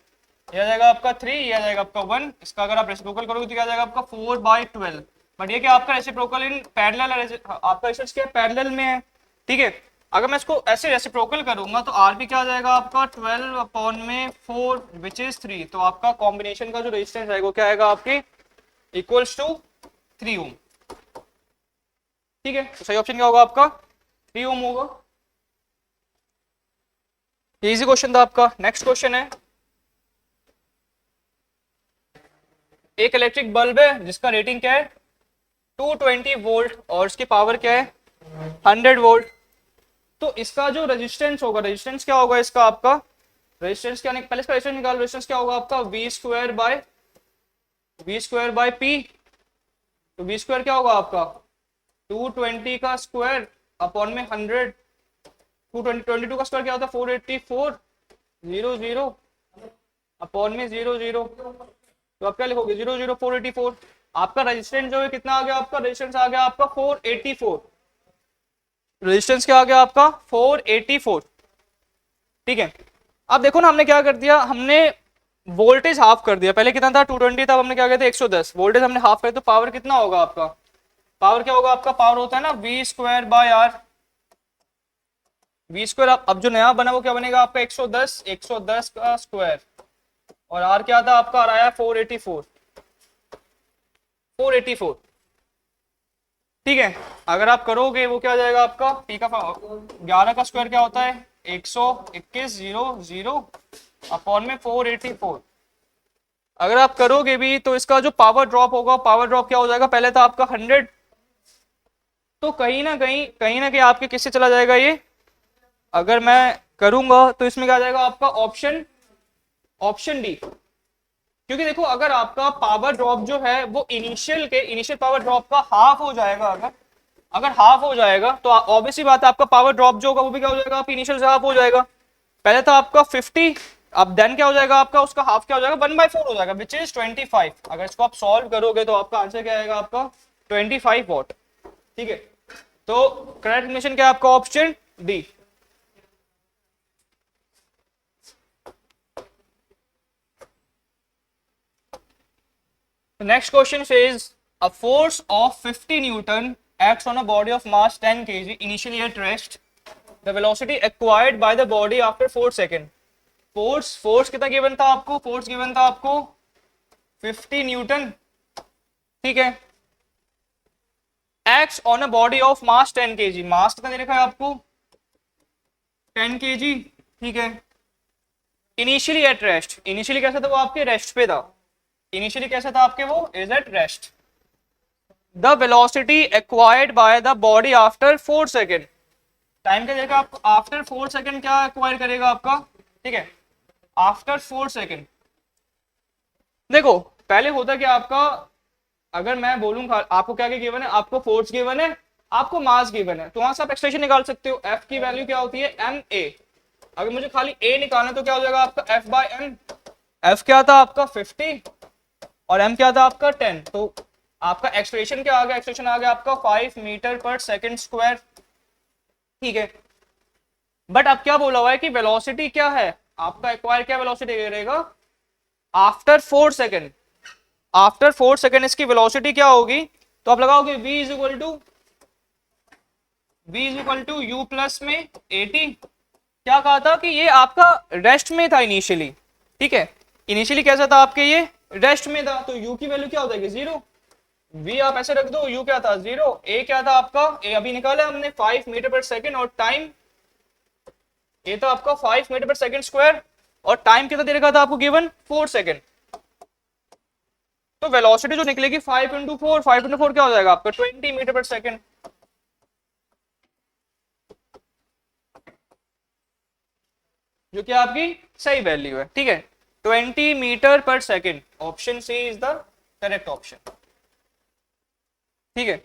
यह आ जाएगा आपका 3, यह आ जाएगा आपका 1, इसका अगर आप रेसिप्रोकल करोगे तो क्या आ जाएगा आपका 4/12। बट ये कि आपका रेसिप्रोकल इन पैरेलल, आपका रेजिस्टेंस क्या पैरेलल में है, ठीक है। अगर मैं इसको ऐसे रेसिप्रोकल करूंगा तो आरपी क्या आ जाएगा आपका 12/4 विच इज 3, तो आपका कॉम्बिनेशन का जो रेजिस्टेंस है वो क्या आएगा आपके इक्वल्स टू 3 ओम, ठीक है। तो सही ऑप्शन क्या होगा आपका 3 ओम होगा। इजी क्वेश्चन था आपका। नेक्स्ट क्वेश्चन है, एक इलेक्ट्रिक बल्ब है जिसका रेटिंग क्या है 220 वोल्ट और इसकी पावर क्या है 100 वोल्ट। तो इसका जो रेजिस्टेंस होगा, रेजिस्टेंस क्या होगा इसका, आपका रेजिस्टेंस क्या, पहले इसका रेजिस्टेंस निकाल, रेजिस्टेंस क्या होगा आपका v p। तो v स्क्वायर क्या होगा आपका 220 का स्क्वायर अपॉन में 100, 222 का स्क्वायर क्या होता है 484, 00 अपॉन में 00, तो आप क्या लिखोगे 00484। आपका रेजिस्टेंस जो है कितना आ गया, आपका रेजिस्टेंस आ गया आपका 484, रेजिस्टेंस क्या आ गया आपका 484, ठीक है। अब देखो ना हमने क्या कर दिया, हमने वोल्टेज हाफ कर दिया, पहले कितना था 220 था, अब हमने क्या किया था 110, वोल्टेज हमने हाफ कर, तो पावर कितना होगा आपका, पावर क्या होगा आपका, पावर होता है ना v square by R, v square. अब जो नया बना वो क्या बनेगा आपका 110 का स्क्वायर, और आर क्या था आपका, आ आया 484, ठीक है। अगर आप करोगे वो क्या आ जाएगा आपका पी का 11 का स्क्वायर क्या होता है 121, 00 अपॉन में 484। अगर आप करोगे भी तो इसका जो पावर ड्रॉप होगा, पावर ड्रॉप क्या हो जाएगा, पहले था आपका 100, तो कहीं ना कहीं आपके किससे चला जाएगा ये, अगर मैं करूंगा तो इसमें क्या आ जाएगा आपका ऑप्शन डी। क्योंकि देखो अगर आपका पावर ड्रॉप जो है वो इनिशियल पावर ड्रॉप का हाफ हो जाएगा, अगर हाफ हो जाएगा तो ऑब्वियसली बात है आपका पावर ड्रॉप जो होगा वो भी क्या हो जाएगा, आप इनिशियल से हाफ हो जाएगा। पहले था आपका 50, अब देन क्या हो जाएगा आपका, उसका हाफ क्या हो जाएगा 1/4 हो जाएगा विच इज 25। अगर इसको आप सॉल्व करोगे तो आपका आंसर क्या आएगा आपका 25 वॉट, ठीक है। तो करेक्ट एक्सप्लेनेशन क्या है आपका option D. The next question says a force of 50 Newton acts on a body of mass 10 kg initially at rest. The velocity acquired by the body after 4 seconds. Force कितना given था आपको, force given था आपको 50 Newton, ठीक है। Acts on a body of mass 10 kg, मास कितना दे रखा है आपको 10 kg, ठीक है। इनिशियली एट रेस्ट, इनिशियली कैसा था वो आपके रेस्ट पे था, इनिशियली कैसा था आपके वो is at rest. The velocity acquired by the body after 4 second, time क्या देगा आपको आफ्टर 4 सेकेंड क्या एक्वायर करेगा आपका, ठीक है आफ्टर 4 सेकेंड। देखो पहले होता क्या आपका, अगर मैं बोलूंगा आपको क्या क्या गिवन है, आपको फोर्स गिवन है, आपको मास गिवन है, तो वहां से आप एक्सप्रेशन निकाल सकते हो, एफ की वैल्यू क्या होती है एम ए। अगर मुझे खाली ए निकालना तो क्या हो जाएगा आपका एफ बाय एम, एफ क्या था आपका 50 और एम क्या था आपका 10, तो आपका एक्सप्रेशन क्या आ गया, एक्सप्रेशन आ गया आपका 5 मीटर पर सेकंड स्क्वायर, ठीक है। बट अब क्या बोला हुआ है कि वेलोसिटी क्या है आपका, एक्वायर क्या वेलोसिटी रहेगा आफ्टर 4 सेकेंड, आफ्टर 4 सेकेंड इसकी वेलोसिटी क्या होगी, तो आप लगाओगे v is equal to u plus में 80। क्या कहा था कि ये आपका रेस्ट में था इनिशियली, ठीक है, इनिशियली कैसा था आपके ये रेस्ट में था, तो u की वैल्यू क्या हो जाएगी 0, v आप ऐसे रख दो, u क्या था 0, a क्या था आपका, a अभी निकाला हमने 5 मीटर पर सेकेंड, और टाइम ये तो आपका 5 मीटर पर सेकेंड स्क्वायर, और टाइम कितना दे रखा था आपको गिवन 4 सेकेंड। तो वेलोसिटी जो निकलेगी 5 इंटू 4, 5 इंटू 4 क्या हो जाएगा आपका 20 मीटर पर सेकेंड, जो कि आपकी सही वैल्यू है, ठीक है 20 मीटर पर second. Option C is the correct option, ठीक है।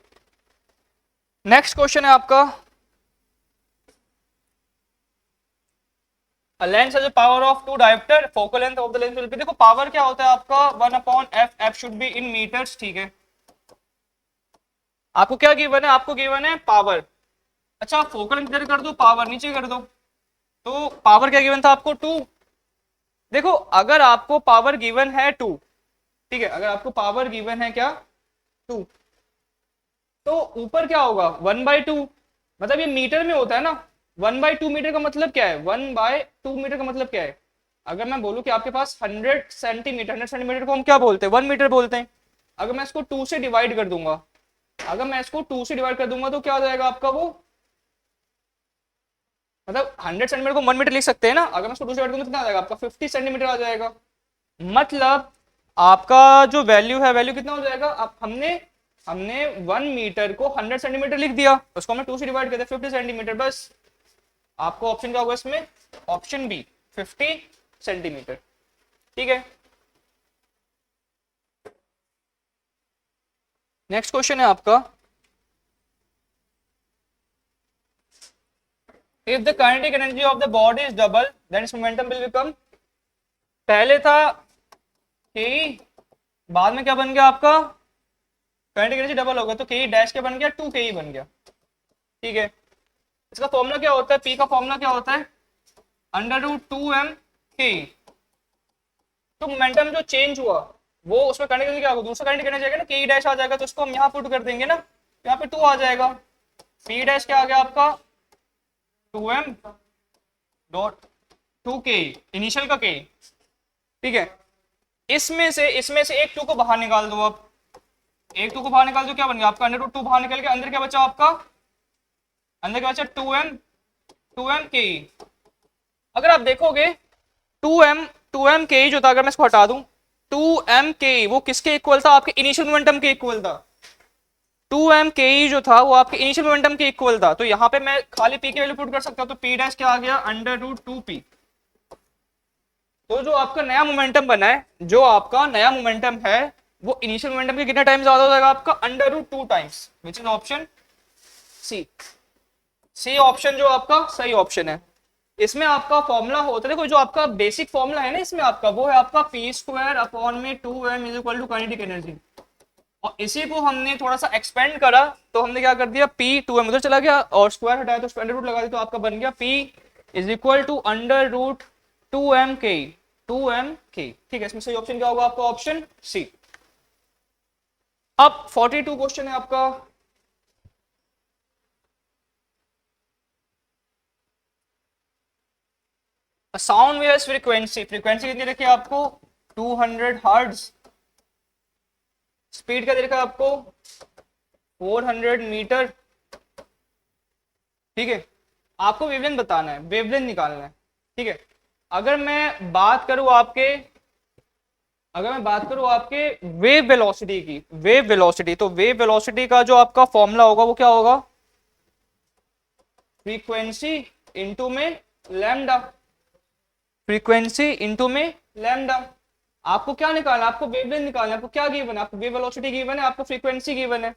नेक्स्ट क्वेश्चन है आपका, lens has a power of 2 dioptre, focal length of the lens will be, देखो पावर क्या होता है आपका 1/f, f should be in metres, ठीक है। आपको क्या गिवन है, आपको गिवन है पावर, अच्छा फोकल लेंथ इधर कर दो, पावर नीचे कर दो, तो पावर क्या गिवन था आपको 2। देखो अगर आपको पावर गिवन है 2, ठीक है, अगर आपको पावर गिवन है क्या 2, तो ऊपर क्या होगा 1/2, मतलब ये मीटर में होता है ना, 1/2 मीटर का मतलब क्या है, 1/2 मीटर का मतलब क्या है, अगर मैं बोलूं कि आपके पास 100 सेंटीमीटर, 100 सेंटीमीटर को हम क्या बोलते हैं 1 मीटर बोलते हैं, अगर मैं इसको 2 से डिवाइड कर दूंगा, अगर मैं इसको 2 से डिवाइड कर दूंगा तो क्या हो जाएगा आपका वो, मतलब 100 सेंटीमीटर को 1 मीटर लिख सकते हैं ना, अगर मैं इसको 2 से डिवाइड करूंगा तो कितना आ जाएगा आपका 50 सेंटीमीटर आ जाएगा, मतलब आपका जो वैल्यू है, वैल्यू कितना हो जाएगा, अब हमने हमने 1 मीटर को 100 सेंटीमीटर लिख दिया, उसको हमने 2 से डिवाइड कर दिया 50 सेंटीमीटर, बस आपको ऑप्शन क्या होगा इसमें, ऑप्शन बी 50 सेंटीमीटर, ठीक है। नेक्स्ट क्वेश्चन है आपका, if the kinetic energy of the body is double then its momentum will become, पहले था के, बाद में क्या बन गया आपका, काइनेटिक एनर्जी डबल हो गया तो के डैश क्या बन गया 2 के बन गया, ठीक है। इसका फॉर्मूला क्या होता है, पी का फॉर्मूला क्या होता है √2m के, तो मोमेंटम जो चेंज हुआ वो उसमें काइनेटिक एनर्जी क्या होगा, दूसरा काइनेटिक एनर्जी आएगा ना, के डैश आ जाएगा, तो उसको हम यहाँ पुट कर देंगे ना, यहाँ पे 2 आ जाएगा, पी डैश क्या आ गया आपका 2m.2k, इनिशियल का के, ठीक है। इसमें से एक 2 को बाहर निकाल दो, आप एक 2 को बाहर निकाल दो, क्या बन गया आपका √2 बाहर निकल के अंदर क्या बचा आपका, अंदर क्या बचा 2m के, अगर आप देखोगे 2m के जो था, अगर मैं इसको हटा दूं 2m के वो किसके इक्वल था, आपके इनिशियल मोमेंटम के इक्वल था, 2m के जो था वो आपके इनिशियल मोमेंटम के इक्वल था, तो यहां पे मैं खाली p की वैल्यू पुट कर सकता हूं, तो p डैश क्या आ गया √2p, तो जो आपका नया मोमेंटम बना है, जो आपका नया मोमेंटम है वो इनिशियल मोमेंटम के कितने टाइम्स ज्यादा हो जाएगा आपका √2 times, which is option C, C option जो आपका सही ऑप्शन है। इसमें आपका फॉर्मूला होता है, देखो जो आपका बेसिक फॉर्मूला है ना इसमें आपका, वो है आपका p² = 2m काइनेटिक एनर्जी, और इसी को हमने थोड़ा सा एक्सपेंड करा, तो हमने क्या कर दिया p 2m उधर चला गया और स्क्वायर हटाया तो स्क्वायर रूट लगा दिया, तो आपका बन गया p = √2m k, ठीक है। इसमें सही ऑप्शन क्या होगा आपका ऑप्शन सी। अब 42 क्वेश्चन है आपका, साउंड वेव्स फ्रीक्वेंसी, फ्रीक्वेंसी कितनी रखी है आपको 200 हर्ट्ज, स्पीड का दे रखा है आपको 400 मीटर, ठीक है। आपको वेवलेंथ बताना है, वेवलेंथ निकालना है, ठीक है। अगर मैं बात करूं आपके, अगर मैं बात करूं आपके वेव वेलोसिटी की, वेव वेलोसिटी, तो वेव वेलोसिटी का जो आपका फॉर्मूला होगा वो क्या होगा, फ्रीक्वेंसी इनटू में लैम्डा, फ्रीक्वेंसी इनटू में लैम्डा। आपको क्या निकालना है, आपको वेवलेंथ निकालना है, आपको क्या गिवन है, आपको वेव वेलोसिटी गिवन है, आपको फ्रीक्वेंसी गिवन है,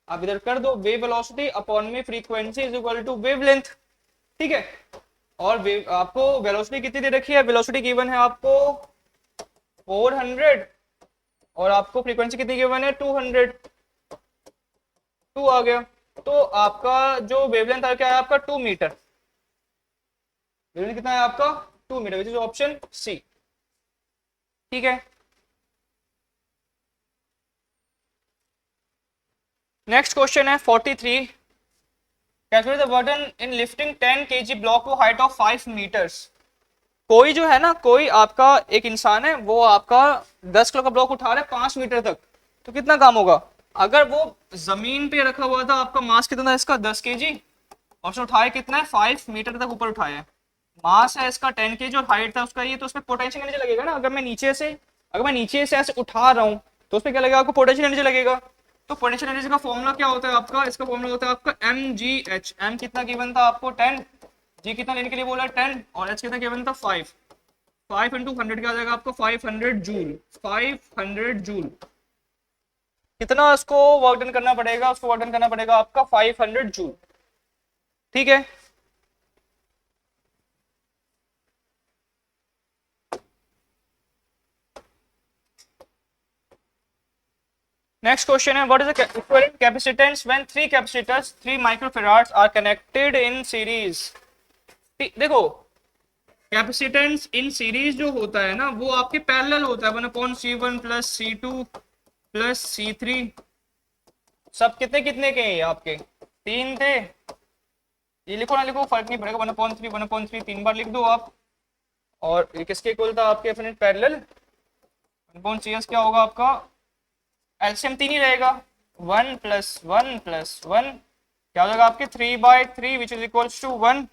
आप इधर कर दो वेव वेलोसिटी अपॉन में frequency is equal to wavelength, ठीक है। और आपको वेलोसिटी कितनी दे रखी है, वेलोसिटी गिवन है आपको 400 और आपको फ्रीक्वेंसी कितनी गिवन है 200, 2 आ गया, तो आपका जो वेवलेंथ है क्या है आपका 2 मीटर, वेवलेंथ कितना है आपका 2 metre, which is option C, ठीक है। नेक्स्ट क्वेश्चन है 43, calculate the burden in lifting 10 kg block to height of 5 metres. कोई जो है ना, कोई आपका एक इंसान है, वो आपका 10 किलो का ब्लॉक उठा रहा है 5 मीटर तक, तो कितना काम होगा, अगर वो जमीन पे रखा हुआ था, आपका मास कितना था इसका 10 kg, और उसने उठाया कितना है 5 मीटर तक ऊपर उठाया है, मास है इसका 10 kg और हाइट था उसका ये, तो उसमें पोटेंशियल एनर्जी लगेगा ना, अगर मैं नीचे से ऐसे उठा रहा हूँ तो उसमें क्या लगेगा आपको पोटेंशियल एनर्जी लगेगा, तो पोटेंशियल एनर्जी का फॉर्मूला क्या होता है आपका, इसका फॉर्मूला होता है आपका mgh, m कितना गिवन था आपको 10, g कितना लेने के लिए बोला 10, और h कितना गिवन था 5, 5 × 100 क्या आ जाएगा आपको 500 जूल, 500 जूल, कितना उसको वर्क डन करना पड़ेगा, उसको वर्क डन करना पड़ेगा आपका 500 जूल। ठीक है, नेक्स्ट क्वेश्चन है, what is the equivalent capacitance when three capacitors 3 microfarads are connected in series. देखो कैपेसिटेंस इन सीरीज जो होता है ना वो आपके पैरेलल होता है, 1/C1 plus C2 plus C3। सब कितने कितने के हैं, आपके 3 थे, ये लिखो ना लिखो फर्क नहीं पड़ेगा, 1/3 1/3 3 बार लिख दो आप। और ये किसके इक्वल था, आपके इनफिनिट पैरेलल। 1/CS क्या होगा आपका, एलसीएम 3 ही रहेगा, 1 प्लस 1 प्लस 1 क्या हो जाएगा आपके 3/3 which is equals to 1।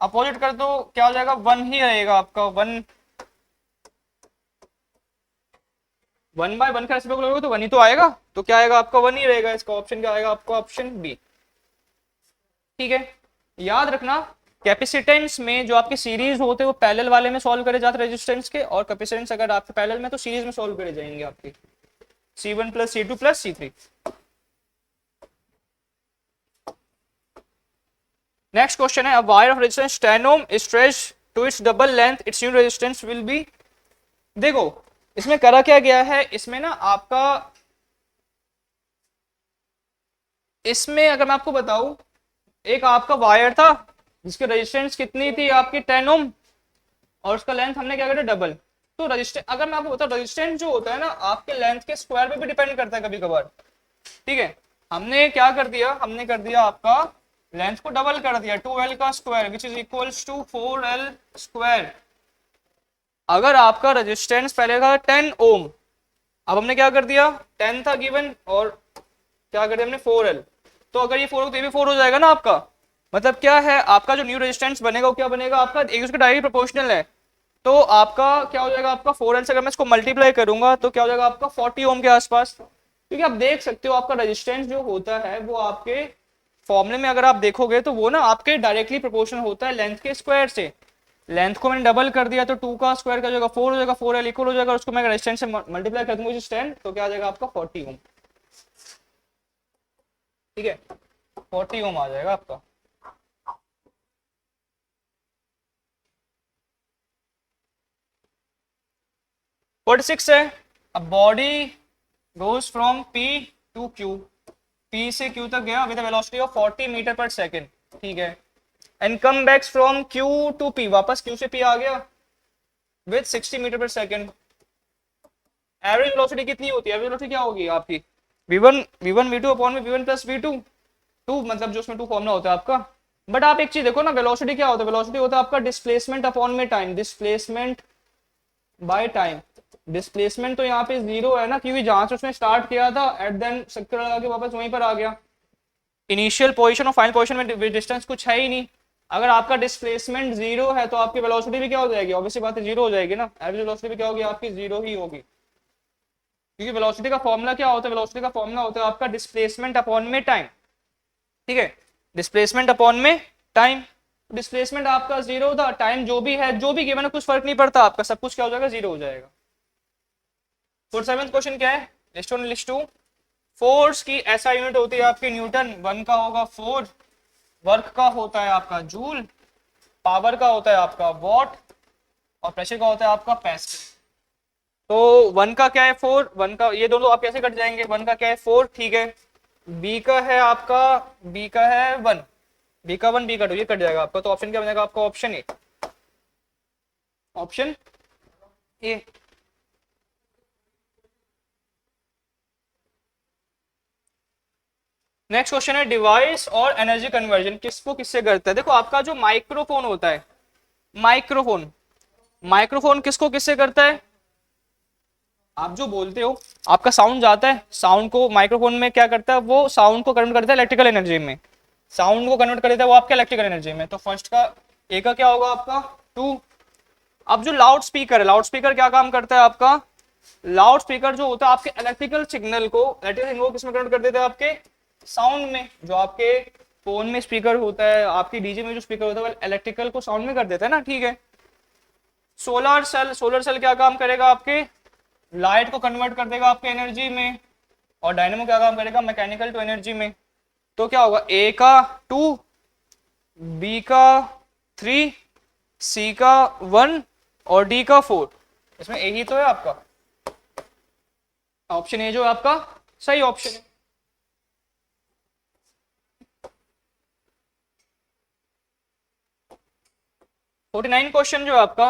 Opposite कर दो क्या हो जाएगा, 1 ही रहेगा आपका, 1/1 का रेसिप्रोकल करोगे तो 1 ही तो आएगा, तो क्या आएगा आपका 1 ही रहेगा, इसका ऑप्शन क्या आएगा आपका, ऑप्शन बी। ठीक है, याद रखना कैपेसिटेंस में जो आपके सीरीज होते हैं वो पैरेलल वाले में सॉल्व करे जाते हैं रेजिस्टेंस के, और कैपेसिटेंस अगर आपके पैरेलल में तो सीरीज में सॉल्व करे जाएंगे आपके C1 plus C2 plus C3। Next question है, a wire of resistance 10 ohm stretch to its double length, its new resistance will be. देखो इसमें करा क्या गया है, इसमें ना आपका, इसमें अगर मैं आपको बताऊं, एक आपका वायर था जिसकी रेजिस्टेंस कितनी थी आपकी 10 ओम, और उसका लेंथ हमने क्या करा डबल। तो रेजिस्टेंस अगर मैं आपको बताऊं, रेजिस्टेंस जो होता है ना आपके लेंथ के स्क्वायर पे भी डिपेंड करता है कभी कभार। ठीक है, हमने क्या कर दिया, हमने कर दिया आपका लेंथ को डबल कर दिया, 2L का square which is equals to 4L square. अगर आपका रेजिस्टेंस पहले था 10 ओम, अब हमने क्या कर दिया, 10 था गिवन और क्या कर दिया हमने 4L, तो अगर ये 4 हो तो ये भी 4 हो जाएगा ना आपका। मतलब क्या है, आपका जो न्यू रेजिस्टेंस बनेगा वो क्या बनेगा आपका, एक दूसरे डायरेक्टली प्रोपोर्शनल है, तो आपका क्या हो जाएगा आपका 4L से अगर मैं इसको मल्टीप्लाई करूंगा तो क्या हो जाएगा आपका 40 ओम के आसपास। क्योंकि आप देख सकते हो आपका रेजिस्टेंस जो होता है वो आपके फॉर्मूले में अगर आप देखोगे तो वो ना आपके डायरेक्टली प्रोपोर्शनल होता है लेंथ के स्क्वायर से। लेंथ को मैंने डबल कर दिया तो 2 का स्क्वायर का जाएगा 4 हो जाएगा, 4L इक्वल हो जाएगा, उसको मैं रेजिस्टेंस से मल्टीप्लाई कर दूंगा 10, तो क्या आ जाएगा आपका 40 ओम। ठीक है, 40 ओम आ जाएगा आपका। फोर्टी सिक्स है, a body goes from P to Q, P से Q तक गया विद वेलोसिटी ऑफ 40 मीटर पर सेकेंड। ठीक है, and come backs from Q to P, वापस Q से P आ गया विद 60 मीटर पर सेकेंड। एवरेज वेलोसिटी कितनी होती है, एवरेज वेलोसिटी क्या होगी आपकी, v1 v2 अपॉन में v1 प्लस v2, टू मतलब जो उसमें टू फॉर्मूला होता है आपका। बट आप एक चीज देखो ना, वेलोसिटी क्या होता है, वेलोसिटी होता है आपका डिस्प्लेसमेंट अपॉन में time, displacement by time. Displacement तो यहाँ पे 0 है ना, क्योंकि जहां से उसने स्टार्ट किया था एट देन चक्कर लगा के वापस वहीं पर आ गया। इनिशियल पोजीशन और फाइनल पोजीशन में डिस्टेंस कुछ है ही नहीं। अगर आपका डिस्प्लेसमेंट 0 है तो आपकी वेलोसिटी भी क्या हो जाएगी, ऑब्वियसली बात है 0 हो जाएगी ना, एवरेज वेलोसिटी भी क्या होगी आपकी 0 ही होगी। क्योंकि वेलोसिटी का फॉर्मूला क्या होता है, वेलोसिटी का फॉर्मूला होता है आपका डिस्प्लेसमेंट अपॉन में टाइम। ठीक है, डिस्प्लेसमेंट अपॉन में टाइम, डिस्प्लेसमेंट आपका 0 था, टाइम जो भी है जो भी गिवन है कुछ फर्क नहीं पड़ता, आपका सब कुछ क्या हो जाएगा 0 हो जाएगा। 47वां क्वेश्चन क्या है, लिस्ट टू। फोर्स की ऐसा यूनिट होती है आपकी न्यूटन, 1 का होगा 4, वर्क का होता है आपका जूल, पावर का होता है आपका वॉट, और प्रेशर का होता है आपका पास्कल। तो 1 का क्या है 4, 1 का ये दोनों आप कैसे कट जाएंगे, 1 का क्या है 4, ठीक है, बी का है आपका, बी का है 1, बी का 1 बी का 2, ये कट जाएगा आपका, तो ऑप्शन क्या बनेगा आपका, option A, option A. Next question है, डिवाइस और एनर्जी कन्वर्जन किसको किससे करता है। देखो आपका जो माइक्रोफोन होता है, माइक्रोफोन, माइक्रोफोन किसको किससे करता है, आप जो बोलते हो आपका साउंड जाता है, साउंड को माइक्रोफोन में क्या करता है, वो साउंड को कन्वर्ट करता है इलेक्ट्रिकल एनर्जी में, साउंड को कन्वर्ट कर देता है वो आपके इलेक्ट्रिकल एनर्जी में। तो फर्स्ट का ए का क्या होगा आपका 2। अब जो लाउड स्पीकर है, लाउड स्पीकर क्या काम करता है आपका, लाउड स्पीकर जो होता है आपके इलेक्ट्रिकल सिग्नल को किसमें कन्वर्ट कर देता है, आपके साउंड में। जो आपके फोन में स्पीकर होता है, आपकी डीजे में जो स्पीकर होता है वो इलेक्ट्रिकल को साउंड में कर देता है ना, ठीक है। सोलर सेल क्या काम करेगा, आपके लाइट को कन्वर्ट कर देगा आपके एनर्जी में, और डायनेमो क्या काम करेगा, मैकेनिकल टू एनर्जी में। तो क्या होगा, ए का 2, बी का 3, सी का 1 और डी का 4। इसमें ए ही तो है आपका, ऑप्शन ए जो है आपका सही ऑप्शन है। फोर्टी 49 क्वेश्चन जो है आपका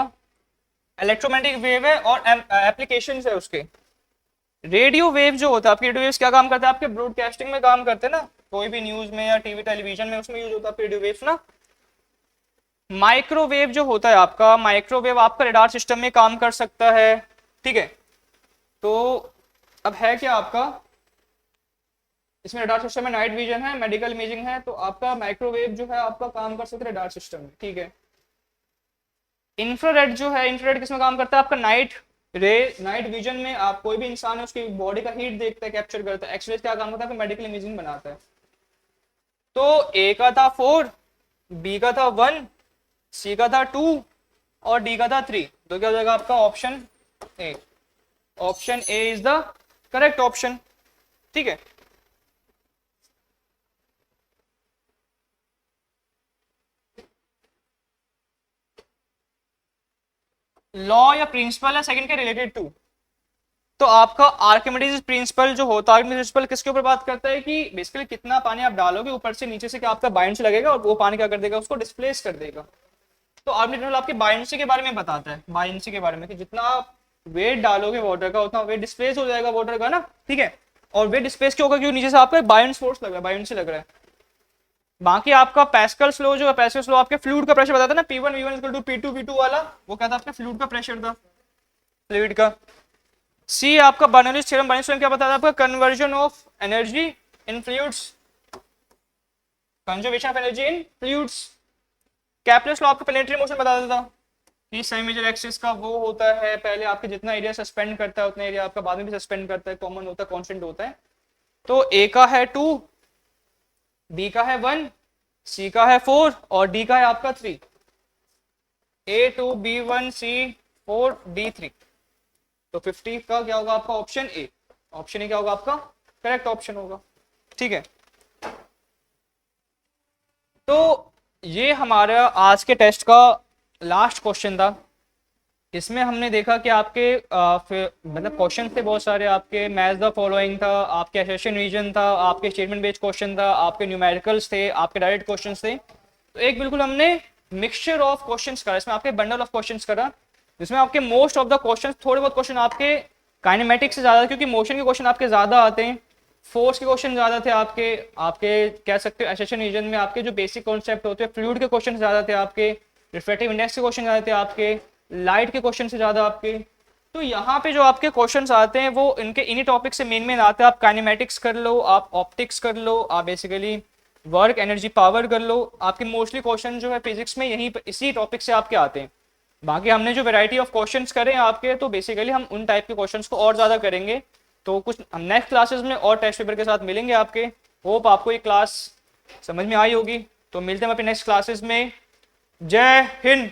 इलेक्ट्रोमैग्नेटिक वेव है और एप्लीकेशन है उसके। रेडियो वेव जो होता है आपके, रेडियो वेव्स क्या काम करता है आपके, ब्रॉडकास्टिंग में काम करते हैं ना, कोई भी न्यूज में या टीवी टेलीविजन में उसमें यूज होता है रेडियो वेव्स ना। माइक्रोवेव जो होता है आपका, माइक्रोवेव आपका रडार सिस्टम में काम कर सकता है, ठीक है। तो अब है क्या आपका, इसमें रडार सिस्टम में नाइट विजन है, मेडिकल इमेजिंग है, तो आपका माइक्रोवेव जो है आपका काम कर सकता है रडार सिस्टम में, ठीक है। इंफ्रारेड जो है, इंफ्रारेड किसमें काम करता है आपका, नाइट रे, नाइट विजन में आप कोई भी इंसान है उसकी बॉडी का हीट देखता है, कैप्चर करता है। एक्सरे क्या काम करता है, मेडिकल इमेजिंग बनाता है। तो ए का था 4, बी का था 1, सी का था 2 और डी का था 3। तो क्या हो जाएगा आपका option A. Option A is the correct option, ठीक है। लॉ या प्रिंसिपल है सेकंड के रिलेटेड टू। तो आपका आर्किमिडीज प्रिंसिपल जो होता है, आर्किमिडीज प्रिंसिपल किसके ऊपर बात करता है कि बेसिकली कितना पानी आप डालोगे ऊपर से नीचे से, क्या आपका बायनेंसी लगेगा और वो पानी क्या कर देगा, उसको डिस्प्लेस कर देगा। तो आर्किमिडीज आपके बायनेंसी के बारे में बताता है, बायनेंसी के बारे में कि जितना आप वेट डालोगे वाटर का उतना वेट डिस्प्लेस हो जाएगा वाटर का ना, ठीक है। और वेट डिस्प्लेस क्यों होगा, क्योंकि नीचे से आपका बायनेंस फोर्स लग रहा है, बायनेंसी लग रहा है। बाकी आपका पैस्कल स्लो जो है, पैस्कल स्लो आपके फ्लूइड का प्रेशर बताता है ना, P1 V1 equal to P2 V2 वाला, वो क्या था आपके फ्लूइड का प्रेशर था, फ्लूइड का। सी आपका बर्नौलीज थ्योरम, बर्नौलीज थ्योरम क्या बताता है आपका, conversion of energy in fluids, conservation of energy in fluids. Kepler's law आपका प्लेनेटरी मोशन बताता था कि सेमी मेजर एक्सिस का वो होता है, पहले आपके जितना एरिया सस्पेंड करता है उतना एरिया आपका बाद में भी सस्पेंड करता है, कॉमन होता है, कांस्टेंट होता है। तो ए का है 2, बी का है 1, सी का है 4 और डी का है आपका 3। A2 B1 C4 D3। तो 50 का क्या होगा आपका ऑप्शन ए। ऑप्शन ए क्या होगा आपका करेक्ट ऑप्शन होगा, ठीक है। तो ये हमारा आज के टेस्ट का लास्ट क्वेश्चन था। इसमें हमने देखा कि आपके मतलब क्वेश्चन थे बहुत सारे, आपके मैच द फॉलोइंग था, आपके एसेशन रीजन था, आपके स्टेटमेंट बेस्ड क्वेश्चन था, आपके न्यूमेरिकल्स थे, आपके डायरेक्ट क्वेश्चंस थे। तो एक बिल्कुल हमने मिक्सचर ऑफ क्वेश्चंस करा, इसमें आपके बंडल ऑफ क्वेश्चंस करा, जिसमें आपके मोस्ट ऑफ द क्वेश्चंस, थोड़े बहुत क्वेश्चन आपके काइनेमेटिक्स से ज़्यादा, क्योंकि मोशन के क्वेश्चन आपके ज़्यादा आते हैं, फोर्स के क्वेश्चन ज़्यादा थे आपके आपके कह सकते हो एसेशन रीजन में आपके जो बेसिक कॉन्सेप्ट होते हैं, फ्लूइड के क्वेश्चन ज़्यादा थे आपके, रिफ्रैक्टिव इंडेक्स के क्वेश्चन ज़्यादा थे आपके, लाइट के क्वेश्चन से ज़्यादा आपके। तो यहाँ पे जो आपके क्वेश्चंस आते हैं वो इनके इन्हीं टॉपिक से मेन आते हैं। आप काइनेमेटिक्स कर लो, आप ऑप्टिक्स कर लो, आप बेसिकली वर्क एनर्जी पावर कर लो, आपके मोस्टली क्वेश्चन जो है फिजिक्स में यही इसी टॉपिक से आपके आते हैं। बाकी हमने जो वैरायटी ऑफ क्वेश्चंस करे आपके, तो बेसिकली हम उन टाइप के क्वेश्चंस को और ज़्यादा करेंगे। तो कुछ हम नेक्स्ट क्लासेस में और टेस्ट पेपर के साथ मिलेंगे आपके। होप आपको ये क्लास समझ में आई होगी। तो मिलते हैं अपने नेक्स्ट क्लासेस में। जय हिंद।